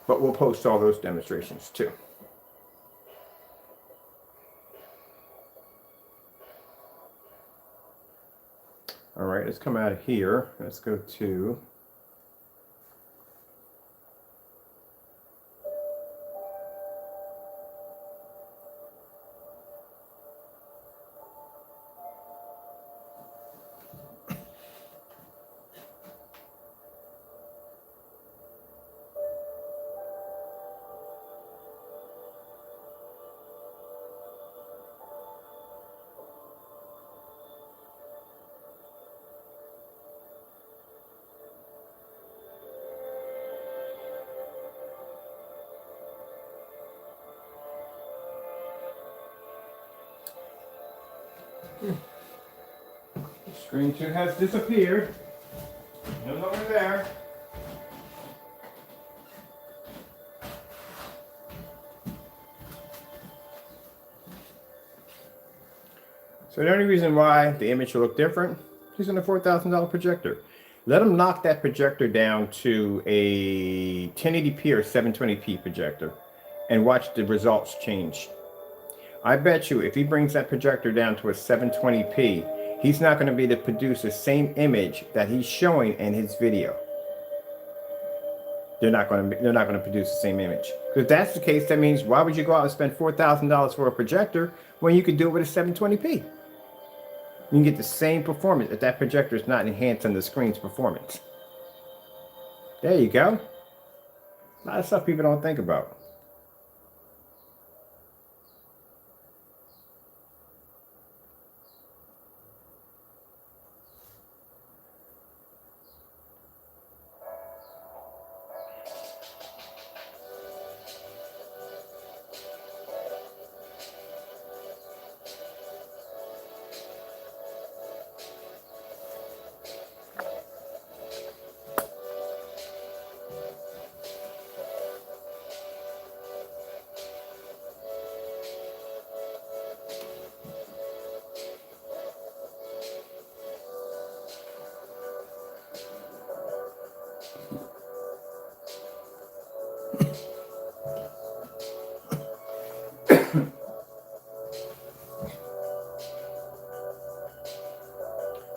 But we'll post all those demonstrations too. All right, let's come out of here. Let's go to Screen 2 has disappeared. No longer there. So the only reason why the image will look different is in a $4,000 projector. Let them knock that projector down to a 1080p or 720p projector and watch the results change. I bet you if he brings that projector down to a 720p, he's not going to be able to produce the same image that he's showing in his video. They're not going to produce the same image. If that's the case, that means why would you go out and spend $4,000 for a projector when you could do it with a 720p? You can get the same performance if that projector is not enhancing the screen's performance. There you go. A lot of stuff people don't think about.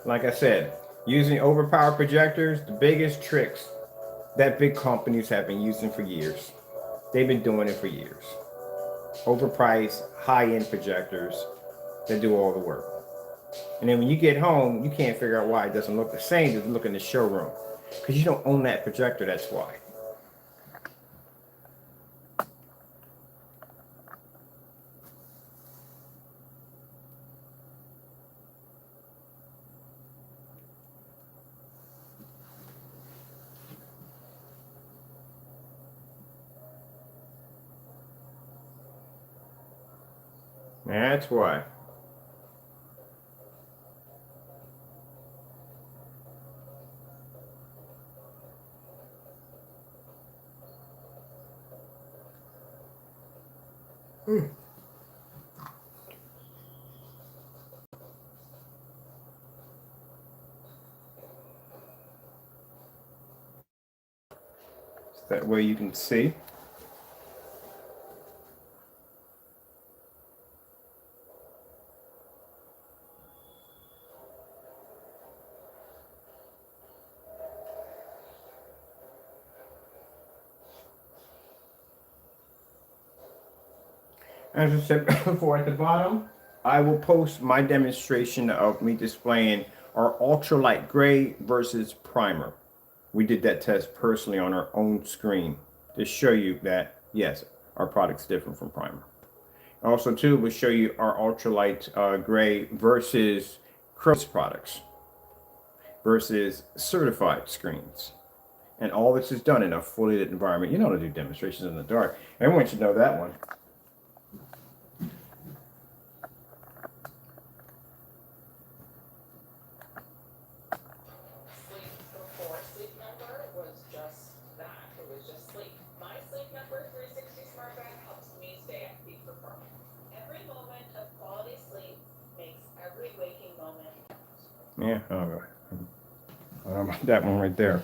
Like I said, using overpowered projectors, the biggest tricks that big companies have been using for years. They've been doing it for years. Overpriced, high-end projectors that do all the work. And then when you get home, you can't figure out why it doesn't look the same as it look in the showroom. Because you don't own that projector, that's why. That's why. That way you can see. As I said before, at the bottom, I will post my demonstration of me displaying our ultralight gray versus primer. We did that test personally on our own screen to show you that, yes, our product's different from primer. Also, too, we'll show you our ultralight gray versus Crows products versus certified screens. And all this is done in a fully lit environment. You know how to do demonstrations in the dark. Everyone should know that one. Yeah, that one right there.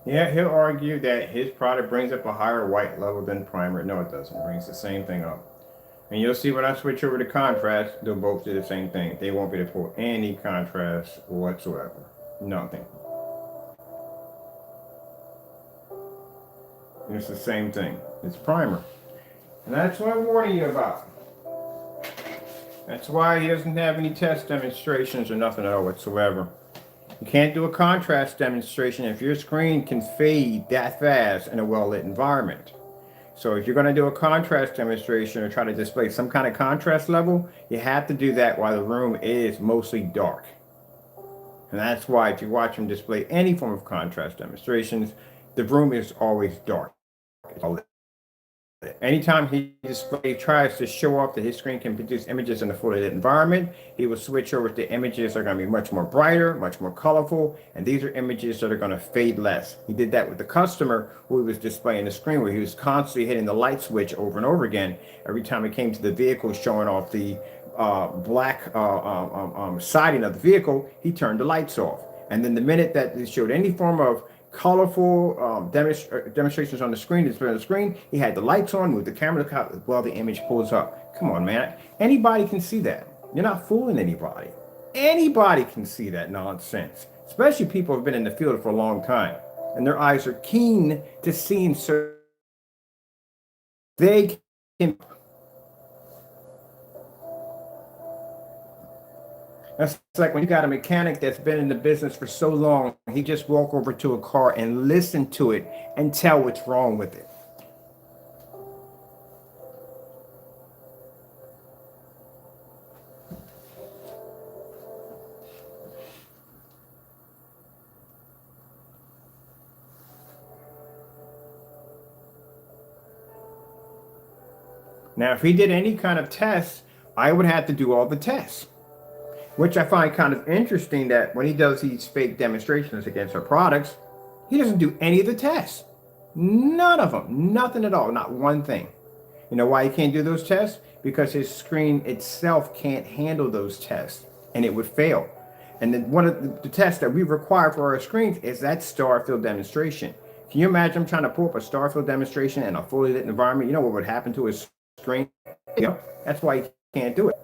Yeah, he'll argue that his product brings up a higher white level than primer. No, it doesn't. It brings the same thing up. And you'll see when I switch over to contrast, they'll both do the same thing. They won't be able to pull any contrast whatsoever. Nothing. It's the same thing. It's primer. And that's what I'm warning you about. That's why he doesn't have any test demonstrations or nothing at all whatsoever. You can't do a contrast demonstration if your screen can fade that fast in a well-lit environment. So if you're going to do a contrast demonstration or try to display some kind of contrast level, you have to do that while the room is mostly dark. And that's why if you watch him display any form of contrast demonstrations, the room is always dark. Anytime he tries to show off that his screen can produce images in a fully lit environment, he will switch over to images that are going to be much more brighter, much more colorful, and these are images that are going to fade less. He did that with the customer who was displaying the screen, where he was constantly hitting the light switch over and over again. Every time it came to the vehicle showing off the black siding of the vehicle, he turned the lights off. And then the minute that it showed any form of colorful demonstrations on the screen, he had the lights on, moved the camera, look how well the image pulls up. Come on, man. Anybody can see that. You're not fooling anybody. Anybody can see that nonsense, especially people who have been in the field for a long time, and their eyes are keen to seeing certain. They can. That's like when you got a mechanic that's been in the business for so long, he just walk over to a car and listen to it and tell what's wrong with it. Now, if he did any kind of tests, I would have to do all the tests, which I find kind of interesting that when he does these fake demonstrations against our products, he doesn't do any of the tests. None of them. Nothing at all. Not one thing. You know why he can't do those tests? Because his screen itself can't handle those tests, and it would fail. And then one of the tests that we require for our screens is that star field demonstration. Can you imagine trying to pull up a star field demonstration in a fully lit environment? You know what would happen to his screen? You know, that's why he can't do it.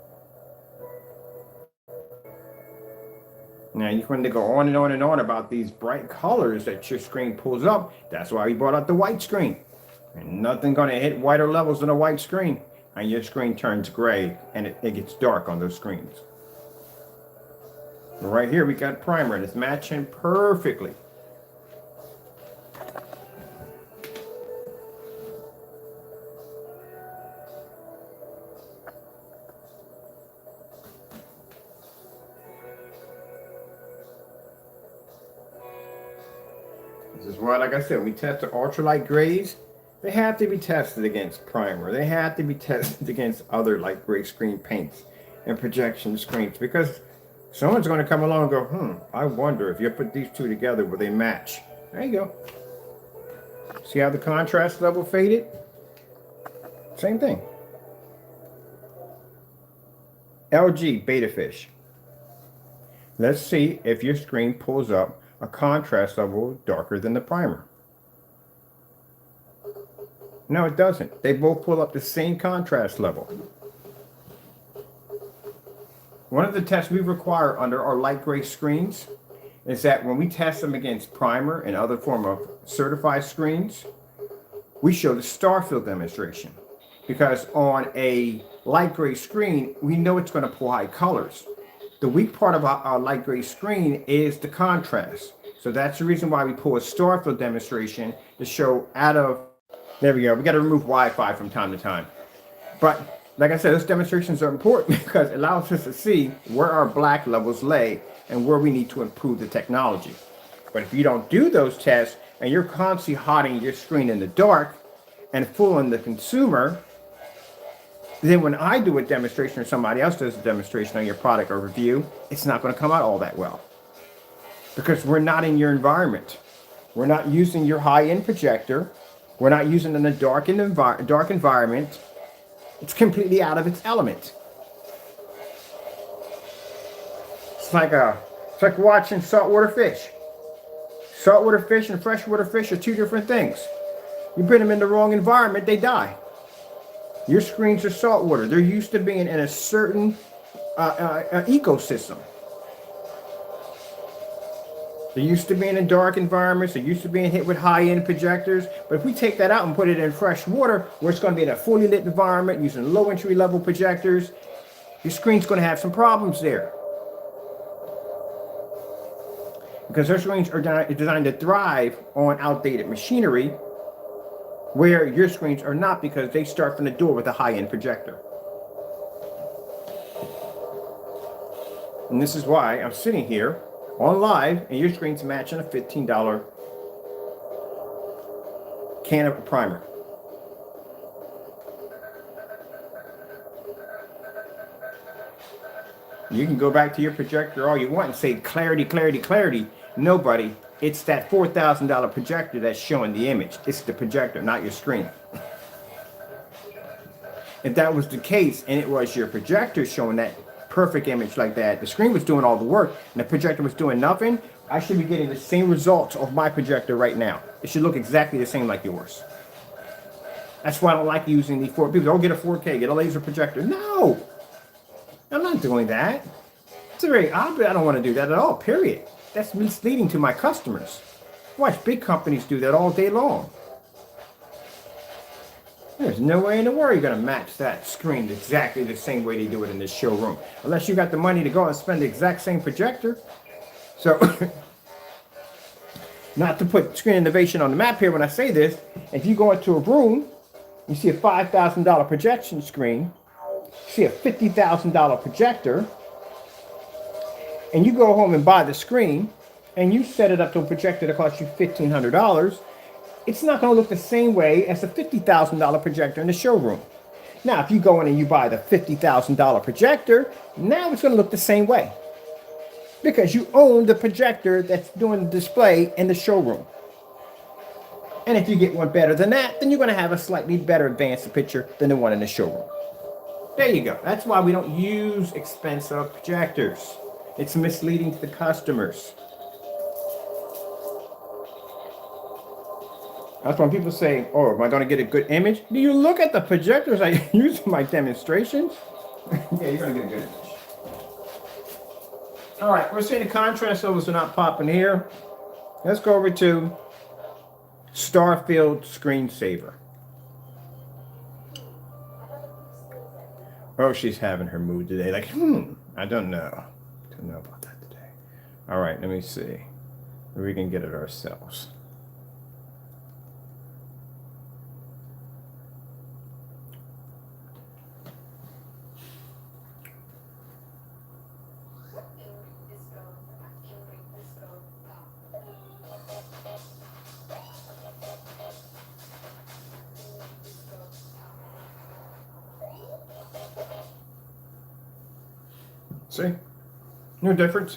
Now you're going to go on and on and on about these bright colors that your screen pulls up. That's why we brought out the white screen. And nothing going to hit whiter levels than a white screen. And your screen turns gray and it gets dark on those screens. Right here we got primer and it's matching perfectly. This is why, like I said, we test the ultralight grays. They have to be tested against primer. They have to be tested against other light gray screen paints and projection screens, because someone's going to come along and go, I wonder if you put these two together, will they match? There you go. See how the contrast level faded? Same thing. LG Beta Fish. Let's see if your screen pulls up a contrast level darker than the primer. No, it doesn't. They both pull up the same contrast level. One of the tests we require under our light gray screens is that when we test them against primer and other form of certified screens, we show the star field demonstration. because on a light gray screen, we know it's going to pull high colors. The weak part of our light gray screen is the contrast. So that's the reason why we pull a star field demonstration to show out of, there we go. We got to remove Wi-Fi from time to time. But like I said, those demonstrations are important because it allows us to see where our black levels lay and where we need to improve the technology. But if you don't do those tests and you're constantly hiding your screen in the dark and fooling the consumer, then when I do a demonstration or somebody else does a demonstration on your product or review, it's not going to come out all that well. Because we're not in your environment. We're not using your high-end projector. We're not using it in a dark environment. It's completely out of its element. It's like watching saltwater fish. Saltwater fish and freshwater fish are two different things. You put them in the wrong environment, they die. Your screens are saltwater. They're used to being in a certain ecosystem. They're used to being in dark environments. They're used to being hit with high-end projectors. But if we take that out and put it in fresh water, where it's going to be in a fully lit environment using low entry-level projectors, your screen's going to have some problems there. Because those screens are designed to thrive on outdated machinery, where your screens are not, because they start from the door with a high-end projector. And this is why I'm sitting here on live and your screen's matching a $15 can of primer. You can go back to your projector all you want and say clarity, clarity, clarity. Nobody. It's that $4,000 projector that's showing the image. It's the projector, not your screen. If that was the case and it was your projector showing that perfect image like that, the screen was doing all the work and the projector was doing nothing, I should be getting the same results of my projector right now. It should look exactly the same like yours. That's why I don't like using the people don't get a 4K, get a laser projector. No, I'm not doing that. It's very obvious. I don't want to do that at all, period. That's misleading to my customers. Watch big companies do that all day long. There's no way in the world you're going to match that screen exactly the same way they do it in this showroom. Unless you got the money to go and spend the exact same projector. So, not to put screen innovation on the map here when I say this, if you go into a room, you see a $5,000 projection screen, you see a $50,000 projector, and you go home and buy the screen, and you set it up to a projector that costs you $1,500, it's not going to look the same way as a $50,000 projector in the showroom. Now, if you go in and you buy the $50,000 projector, now it's going to look the same way. Because you own the projector that's doing the display in the showroom. And if you get one better than that, then you're going to have a slightly better advanced picture than the one in the showroom. There you go. That's why we don't use expensive projectors. It's misleading to the customers. That's when people say, oh, am I going to get a good image? Do you look at the projectors I use in my demonstrations? Yeah, you're going to get a good image. All right, we're seeing the contrast levels are not popping here. Let's go over to Starfield Screensaver. Oh, she's having her mood today. Like, I don't know. Don't know about that today. All right, let me see. We can get it ourselves. See? No difference.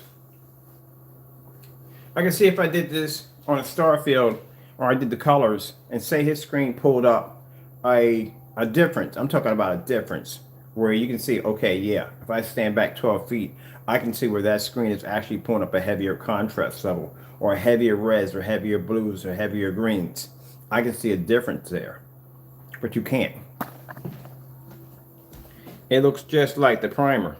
I can see if I did this on a Starfield, or I did the colors, and say his screen pulled up a difference. I'm talking about a difference where you can see, okay, yeah, if I stand back 12 feet, I can see where that screen is actually pulling up a heavier contrast level, or a heavier reds, or heavier blues, or heavier greens. I can see a difference there, but you can't. It looks just like the primer.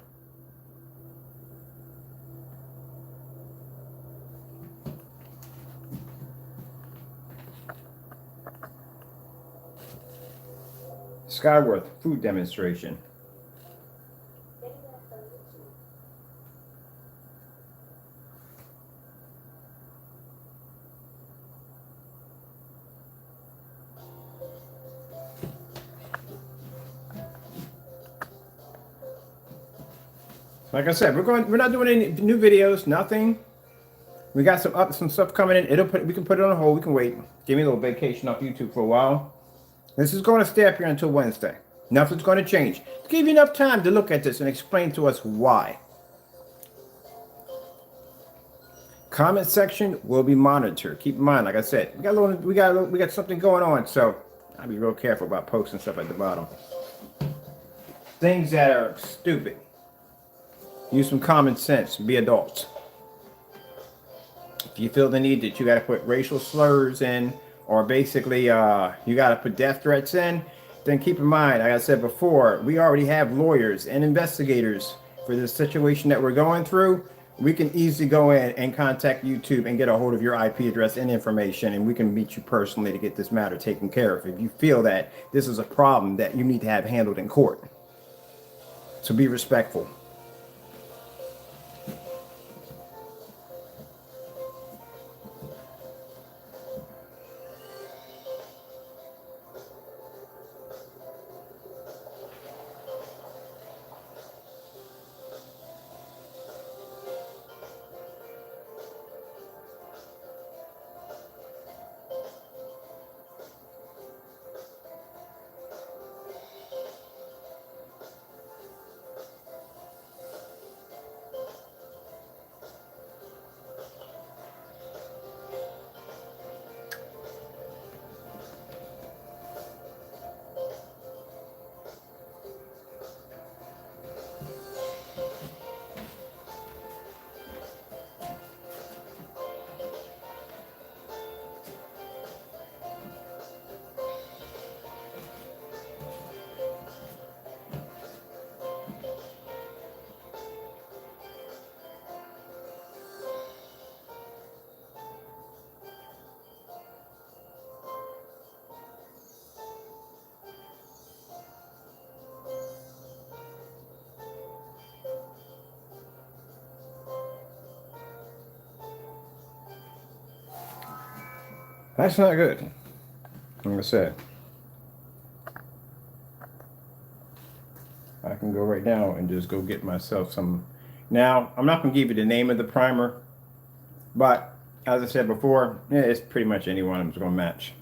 Skyworth food demonstration. Like I said, we're not doing any new videos, nothing. We got some stuff coming in. We can put it on hold. We can wait. Give me a little vacation off YouTube for a while. This is going to stay up here until Wednesday. Nothing's going to change. Give you enough time to look at this and explain to us why. Comment section will be monitored. Keep in mind, like I said, we got something going on, so I'll be real careful about posting stuff at the bottom. Things that are stupid. Use some common sense. Be adults. If you feel the need that you got to put racial slurs in, or basically you got to put death threats in, then keep in mind, like I said before, we already have lawyers and investigators for this situation that we're going through. We can easily go in and contact YouTube and get a hold of your IP address and information, and we can meet you personally to get this matter taken care of if you feel that this is a problem that you need to have handled in court. So be respectful. That's not good. Like I said, I can go right now and just go get myself some. Now, I'm not going to give you the name of the primer, but as I said before, yeah, it's pretty much any one of them is going to match.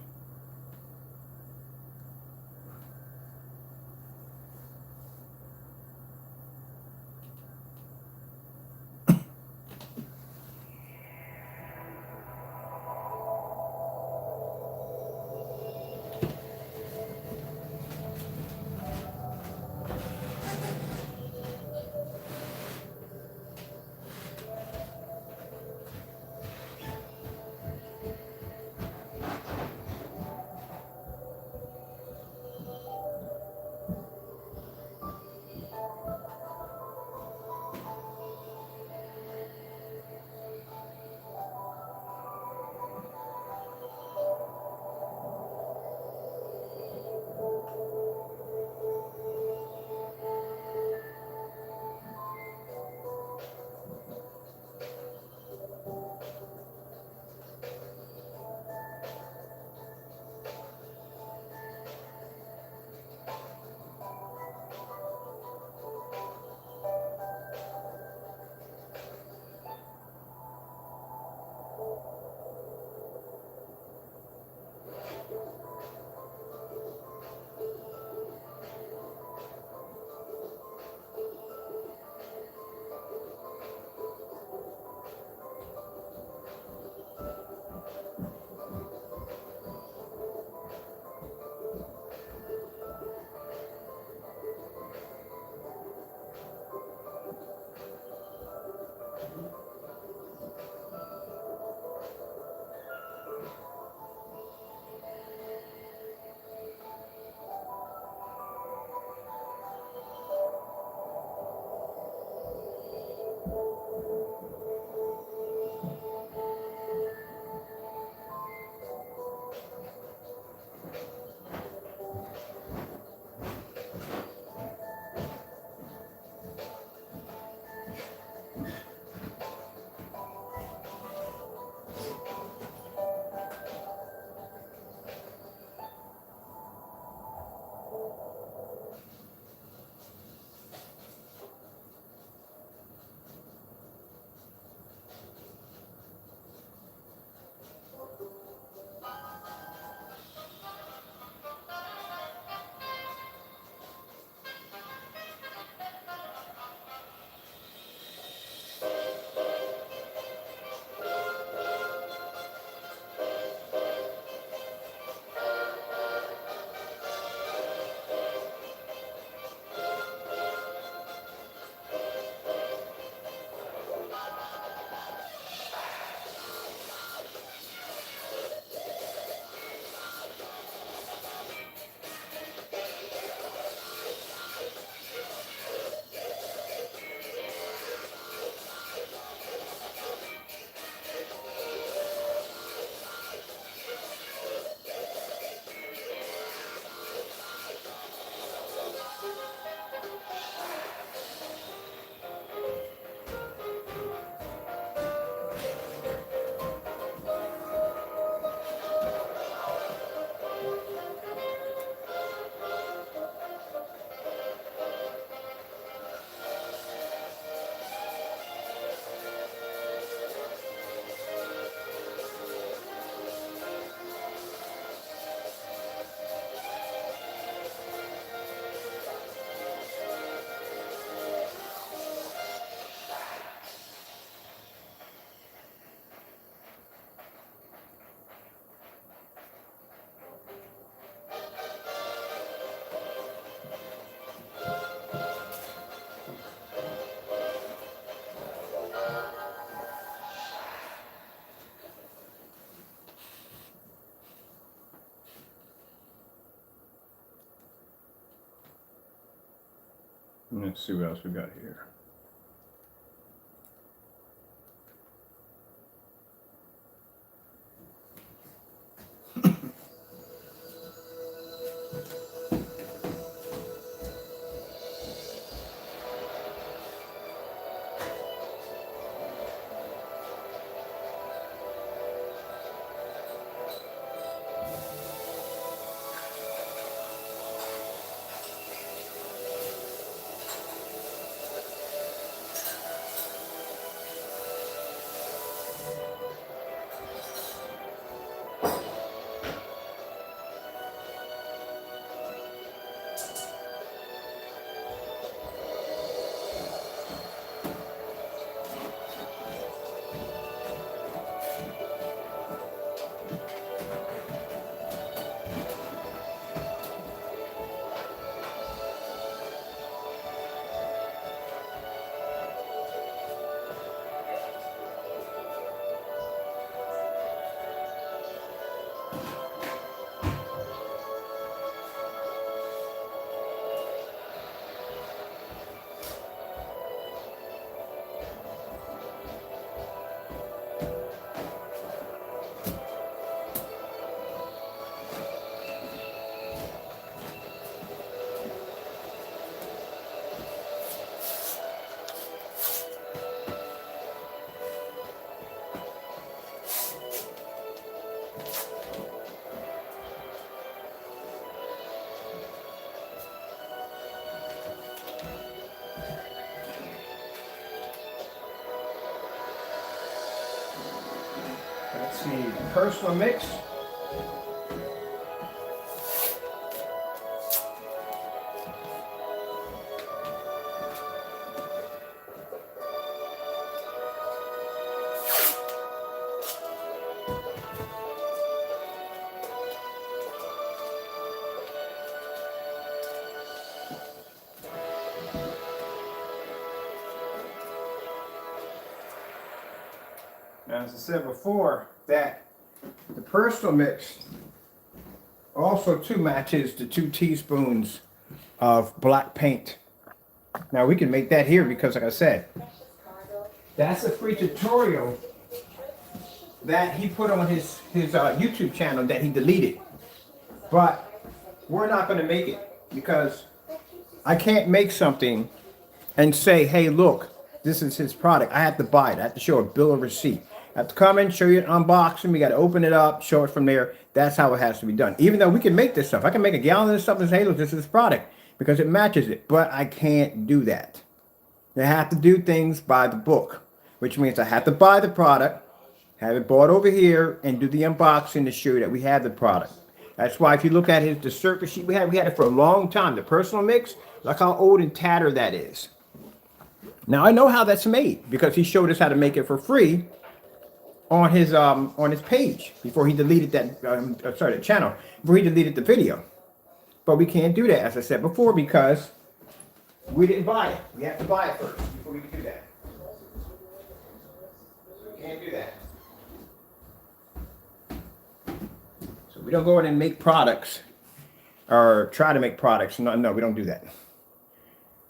Let's see what else we got here. Let's see, personal mix. Now, as I said before, that the personal mix also too matches the 2 teaspoons of black paint. Now we can make that here because, like I said, that's a free tutorial that he put on his YouTube channel that he deleted. But we're not going to make it because I can't make something and say, hey, look, this is his product. I have to buy it. I have to show a bill of receipt. I have to come in, show you an unboxing. We got to open it up, show it from there. That's how it has to be done. Even though we can make this stuff. I can make a gallon of this stuff and say, hey, look, this is his product because it matches it. But I can't do that. I have to do things by the book, which means I have to buy the product, have it bought over here, and do the unboxing to show you that we have the product. That's why if you look at the circuit sheet we had it for a long time. The personal mix, look how old and tattered that is. Now I know how that's made because he showed us how to make it for free on his page before he deleted that the channel, before he deleted the video. But we can't do that, as I said before, because we didn't buy it. We have to buy it first before we can do that. So we can't do that. So we don't go in and make products or try to make products. No, we don't do that.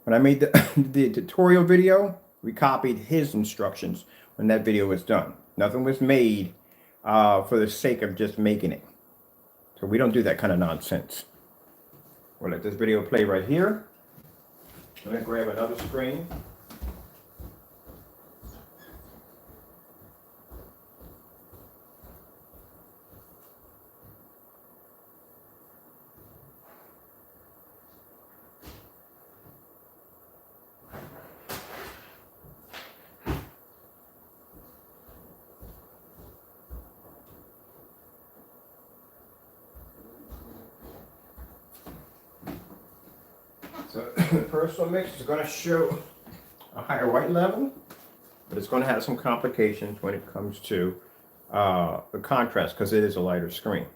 When I made the tutorial video, we copied his instructions when that video was done. Nothing was made for the sake of just making it. So we don't do that kind of nonsense. We'll let this video play right here. I'm going to grab another screen. So the personal mix is going to show a higher white level, but it's going to have some complications when it comes to the contrast because it is a lighter screen.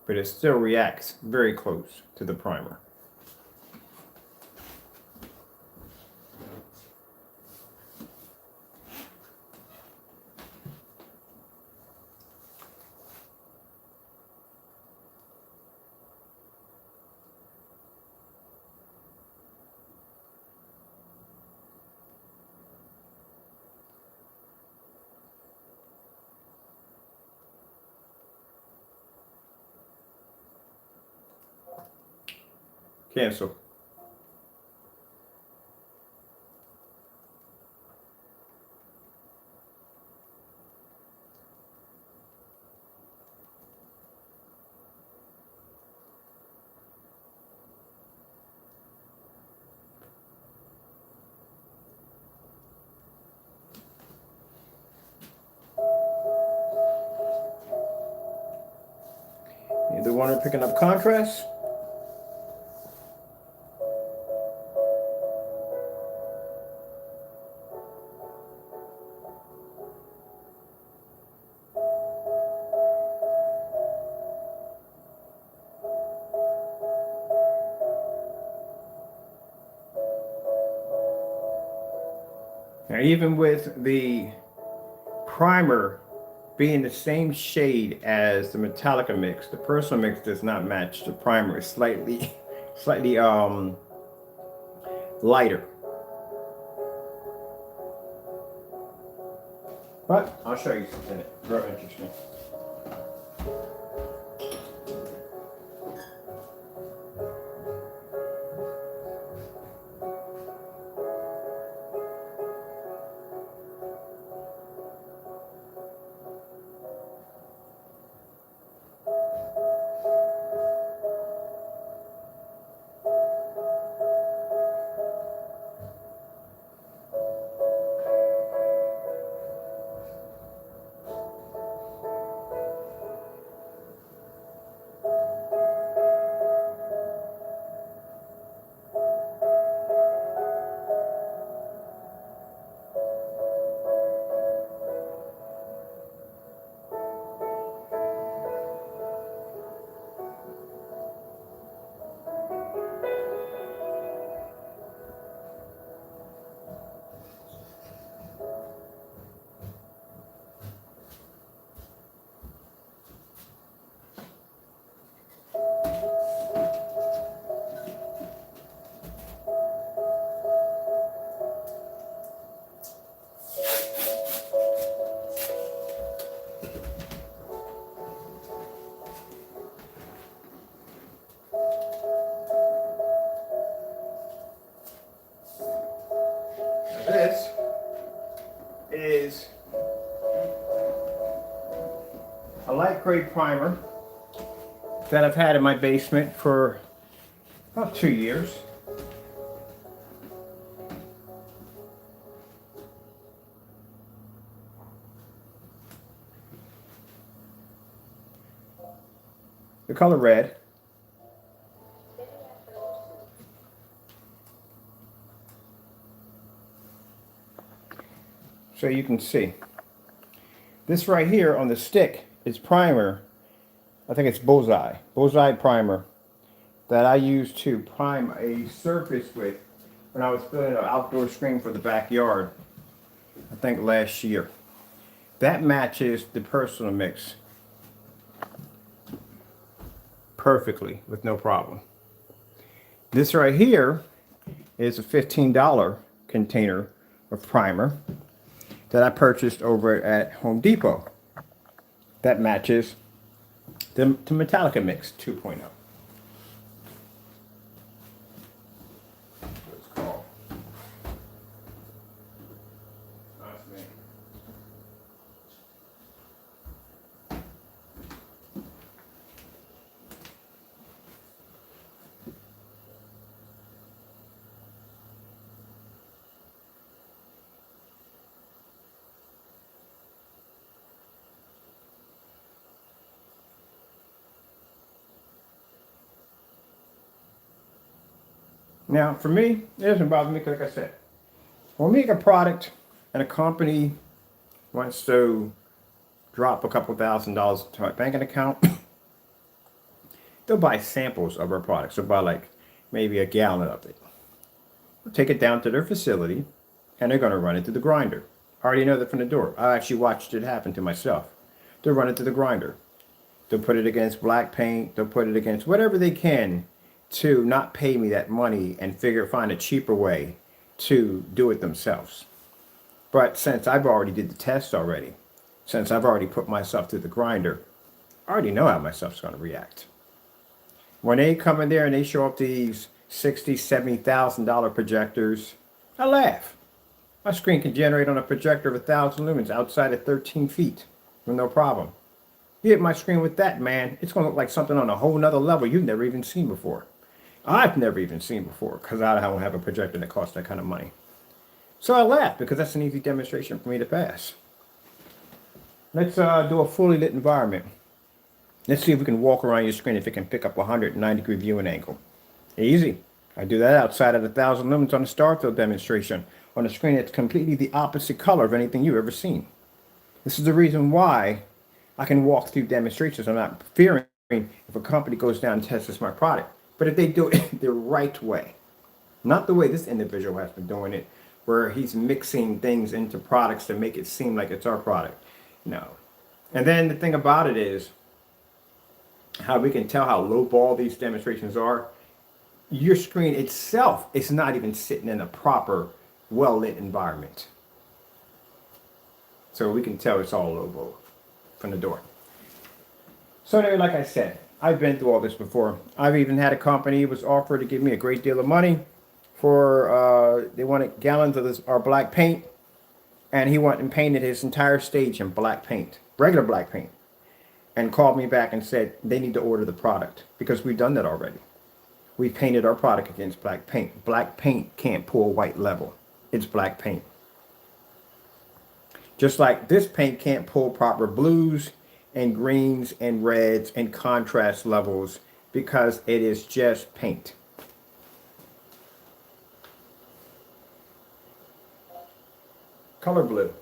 But it still reacts very close to the primer. Cancel. Either one are picking up contrast. Now, even with the primer being the same shade as the Metallica mix, the personal mix does not match the primer. It's slightly lighter. But I'll show you something very interesting. This is a light gray primer that I've had in my basement for about 2 years. The color red. So you can see. This right here on the stick is primer. I think it's bullseye primer that I used to prime a surface with when I was building an outdoor screen for the backyard, I think last year. That matches the personal mix perfectly with no problem. This right here is a $15 container of primer that I purchased over at Home Depot. That matches the Metallica Mix 2.0. It's called. That's me. Now, for me, it doesn't bother me because, like I said, when we make a product and a company wants to drop a couple $1,000s to our banking account, they'll buy samples of our products. They'll buy like maybe a gallon of it. They'll take it down to their facility and they're going to run it through the grinder. I already know that from the door. I actually watched it happen to myself. They'll run it through the grinder. They'll put it against black paint. They'll put it against whatever they can to not pay me that money and find a cheaper way to do it themselves. But since I've already did the test already, since I've already put myself through the grinder, I already know how my stuff's going to react. When they come in there and they show up these $60,000, $70,000 projectors. I laugh. My screen can generate on a projector of 1,000 lumens outside at 13 feet with no problem. You hit my screen with that, man, it's going to look like something on a whole nother level you've never even seen before. I've never even seen before because I don't have a projector that costs that kind of money. So I laugh because that's an easy demonstration for me to pass. Let's do a fully lit environment. Let's see if we can walk around your screen if it can pick up a 190-degree viewing angle. Easy. I do that outside at 1,000 lumens on the Starfield demonstration on a screen that's completely the opposite color of anything you've ever seen. This is the reason why I can walk through demonstrations. I'm not fearing if a company goes down and tests my product. But if they do it the right way, not the way this individual has been doing it, where he's mixing things into products to make it seem like it's our product. No. And then the thing about it is how we can tell how low ball these demonstrations are. Your screen itself is not even sitting in a proper, well-lit environment. So we can tell it's all low ball from the door. So there, like I said, I've been through all this before. I've even had a company who was offered to give me a great deal of money for, they wanted gallons of this, our black paint, and he went and painted his entire stage in black paint, regular black paint, and called me back and said they need to order the product because we've done that already. We painted our product against black paint. Black paint can't pull white level. It's black paint. Just like this paint can't pull proper blues and greens and reds and contrast levels because it is just paint. Color blue.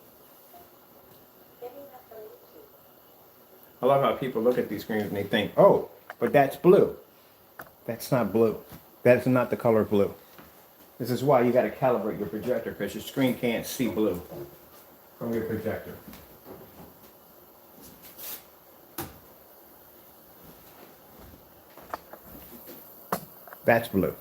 I love how people look at these screens and they think, oh, but that's blue. That's not blue. That's not the color blue. This is why you got to calibrate your projector because your screen can't see blue from your projector. That's blue.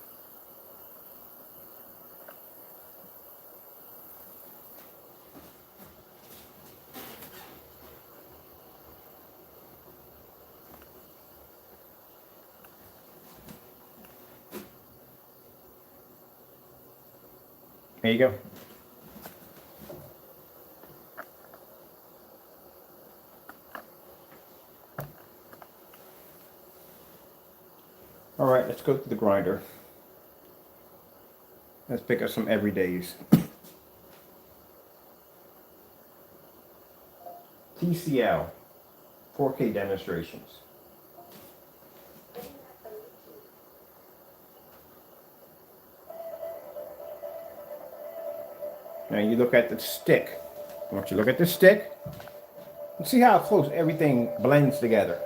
There you go. All right, let's go to the grinder. Let's pick up some everydays. TCL 4K demonstrations. Now you look at the stick. I want you to look at the stick and see how close everything blends together.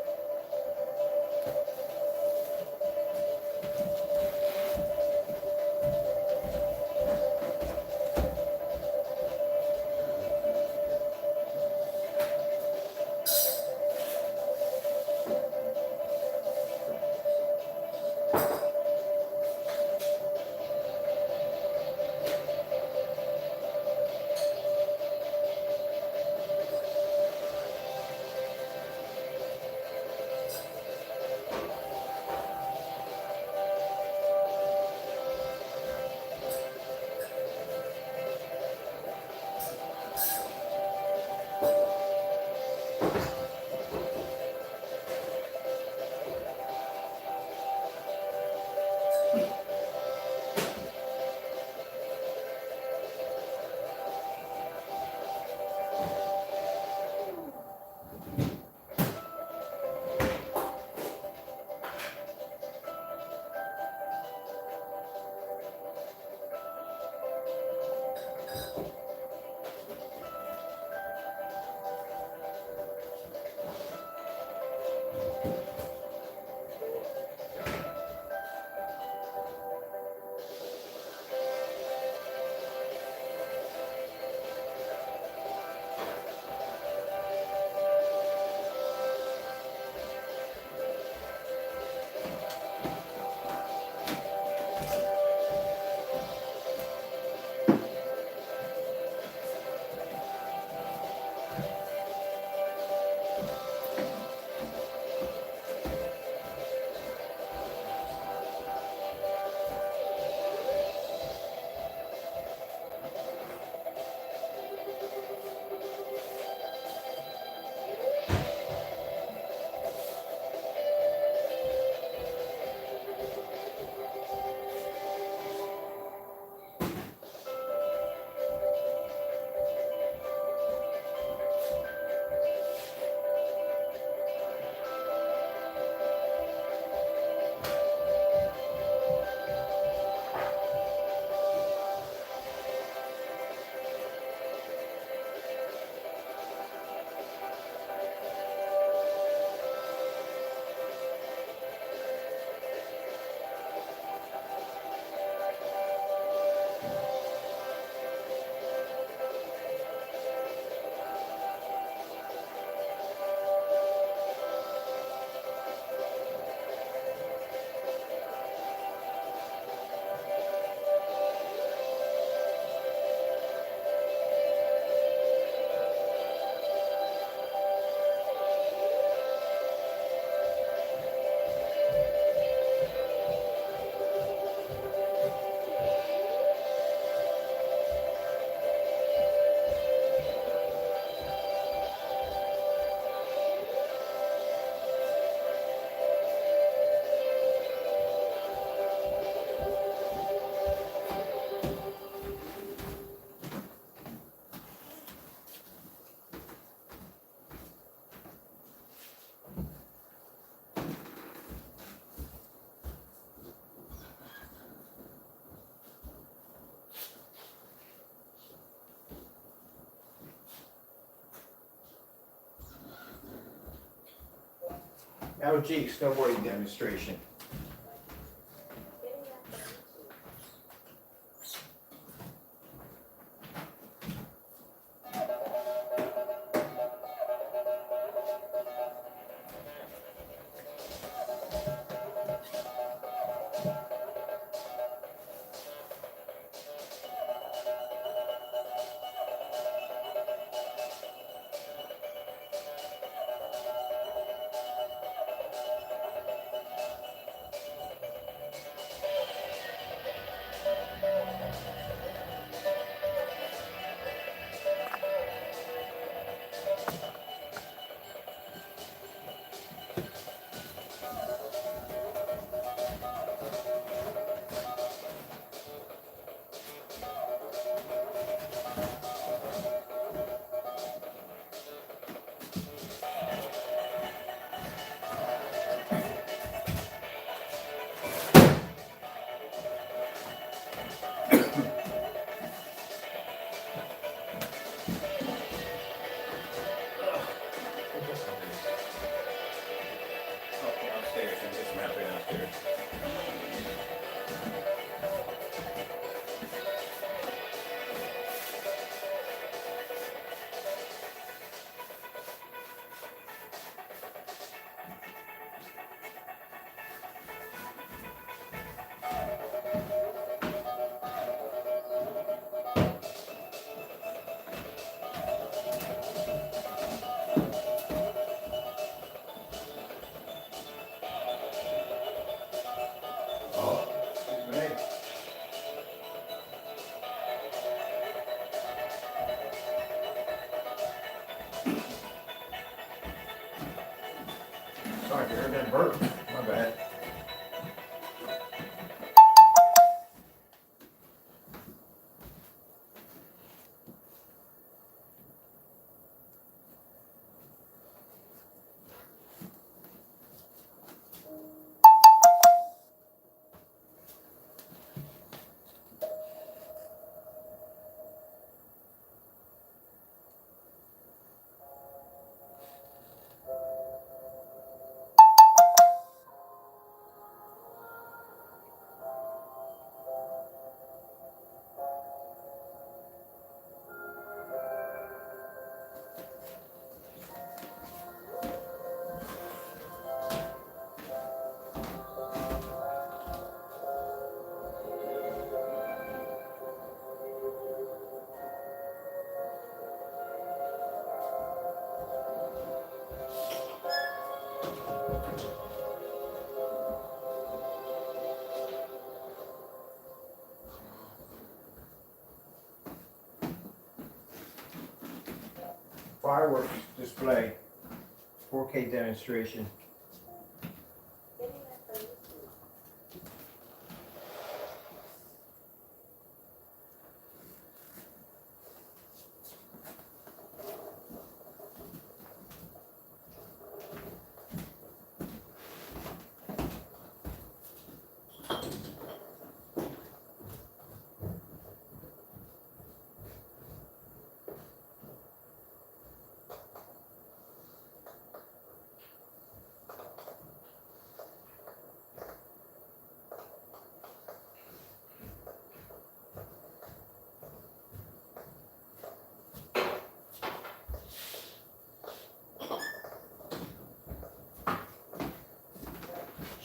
LG snowboarding demonstration. Downstairs and just wrap it downstairs. Sorry, I heard that burp. My bad. Fireworks display, 4K demonstration.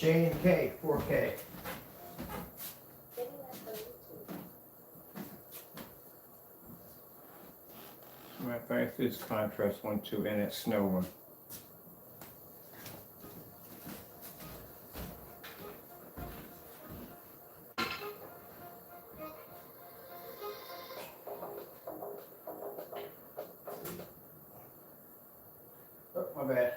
J&K 4K. Matter of fact, this contrast one too, and that snow one. Oh, my bad.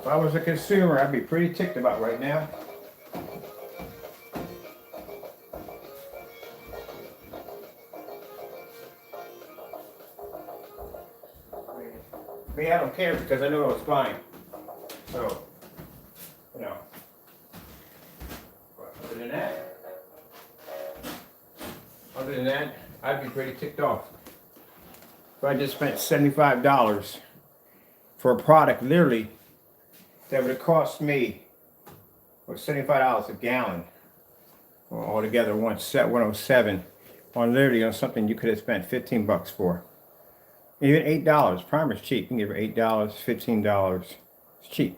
If I was a consumer, I'd be pretty ticked about right now. Me, I don't care because I know it's fine. So, you know. But other than that, I'd be pretty ticked off. If I just spent $75 for a product, literally, that would have cost me, what, $75 a gallon. Well, altogether, one set, 107, on literally on something you could have spent 15 bucks for. Even $8. Primer's cheap. You can give her $8, $15. It's cheap.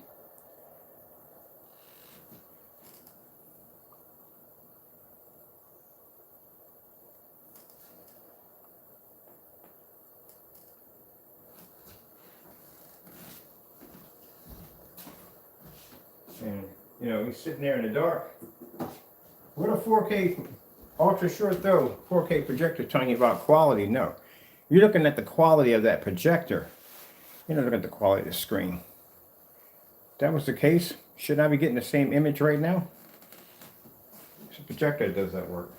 And, you know, he's sitting there in the dark. What a 4K ultra short throw 4K projector telling you about quality? No. You're looking at the quality of that projector. You're not looking at the quality of the screen. If that was the case, shouldn't I be getting the same image right now? It's a projector that does that work.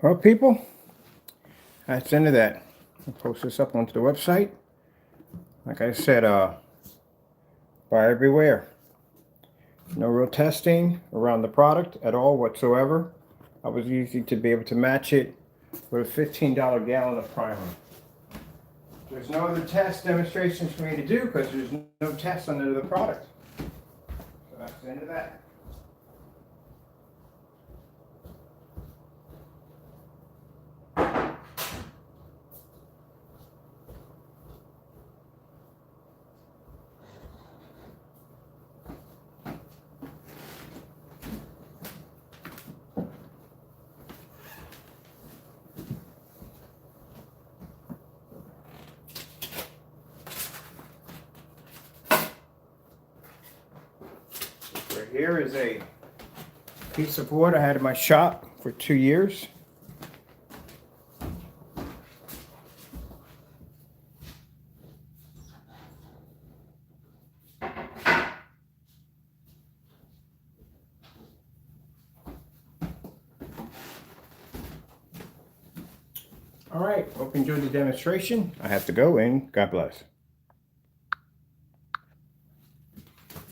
Well, people, that's the end of that. I'll post this up onto the website. Like I said, buy everywhere. No real testing around the product at all whatsoever. I was easy to be able to match it with a $15 gallon of primer. There's no other test demonstrations for me to do because there's no test under the product. So that's the end of that. Right here is a piece of wood I had in my shop for 2 years. All right, hope you enjoyed the demonstration. I have to go and God bless.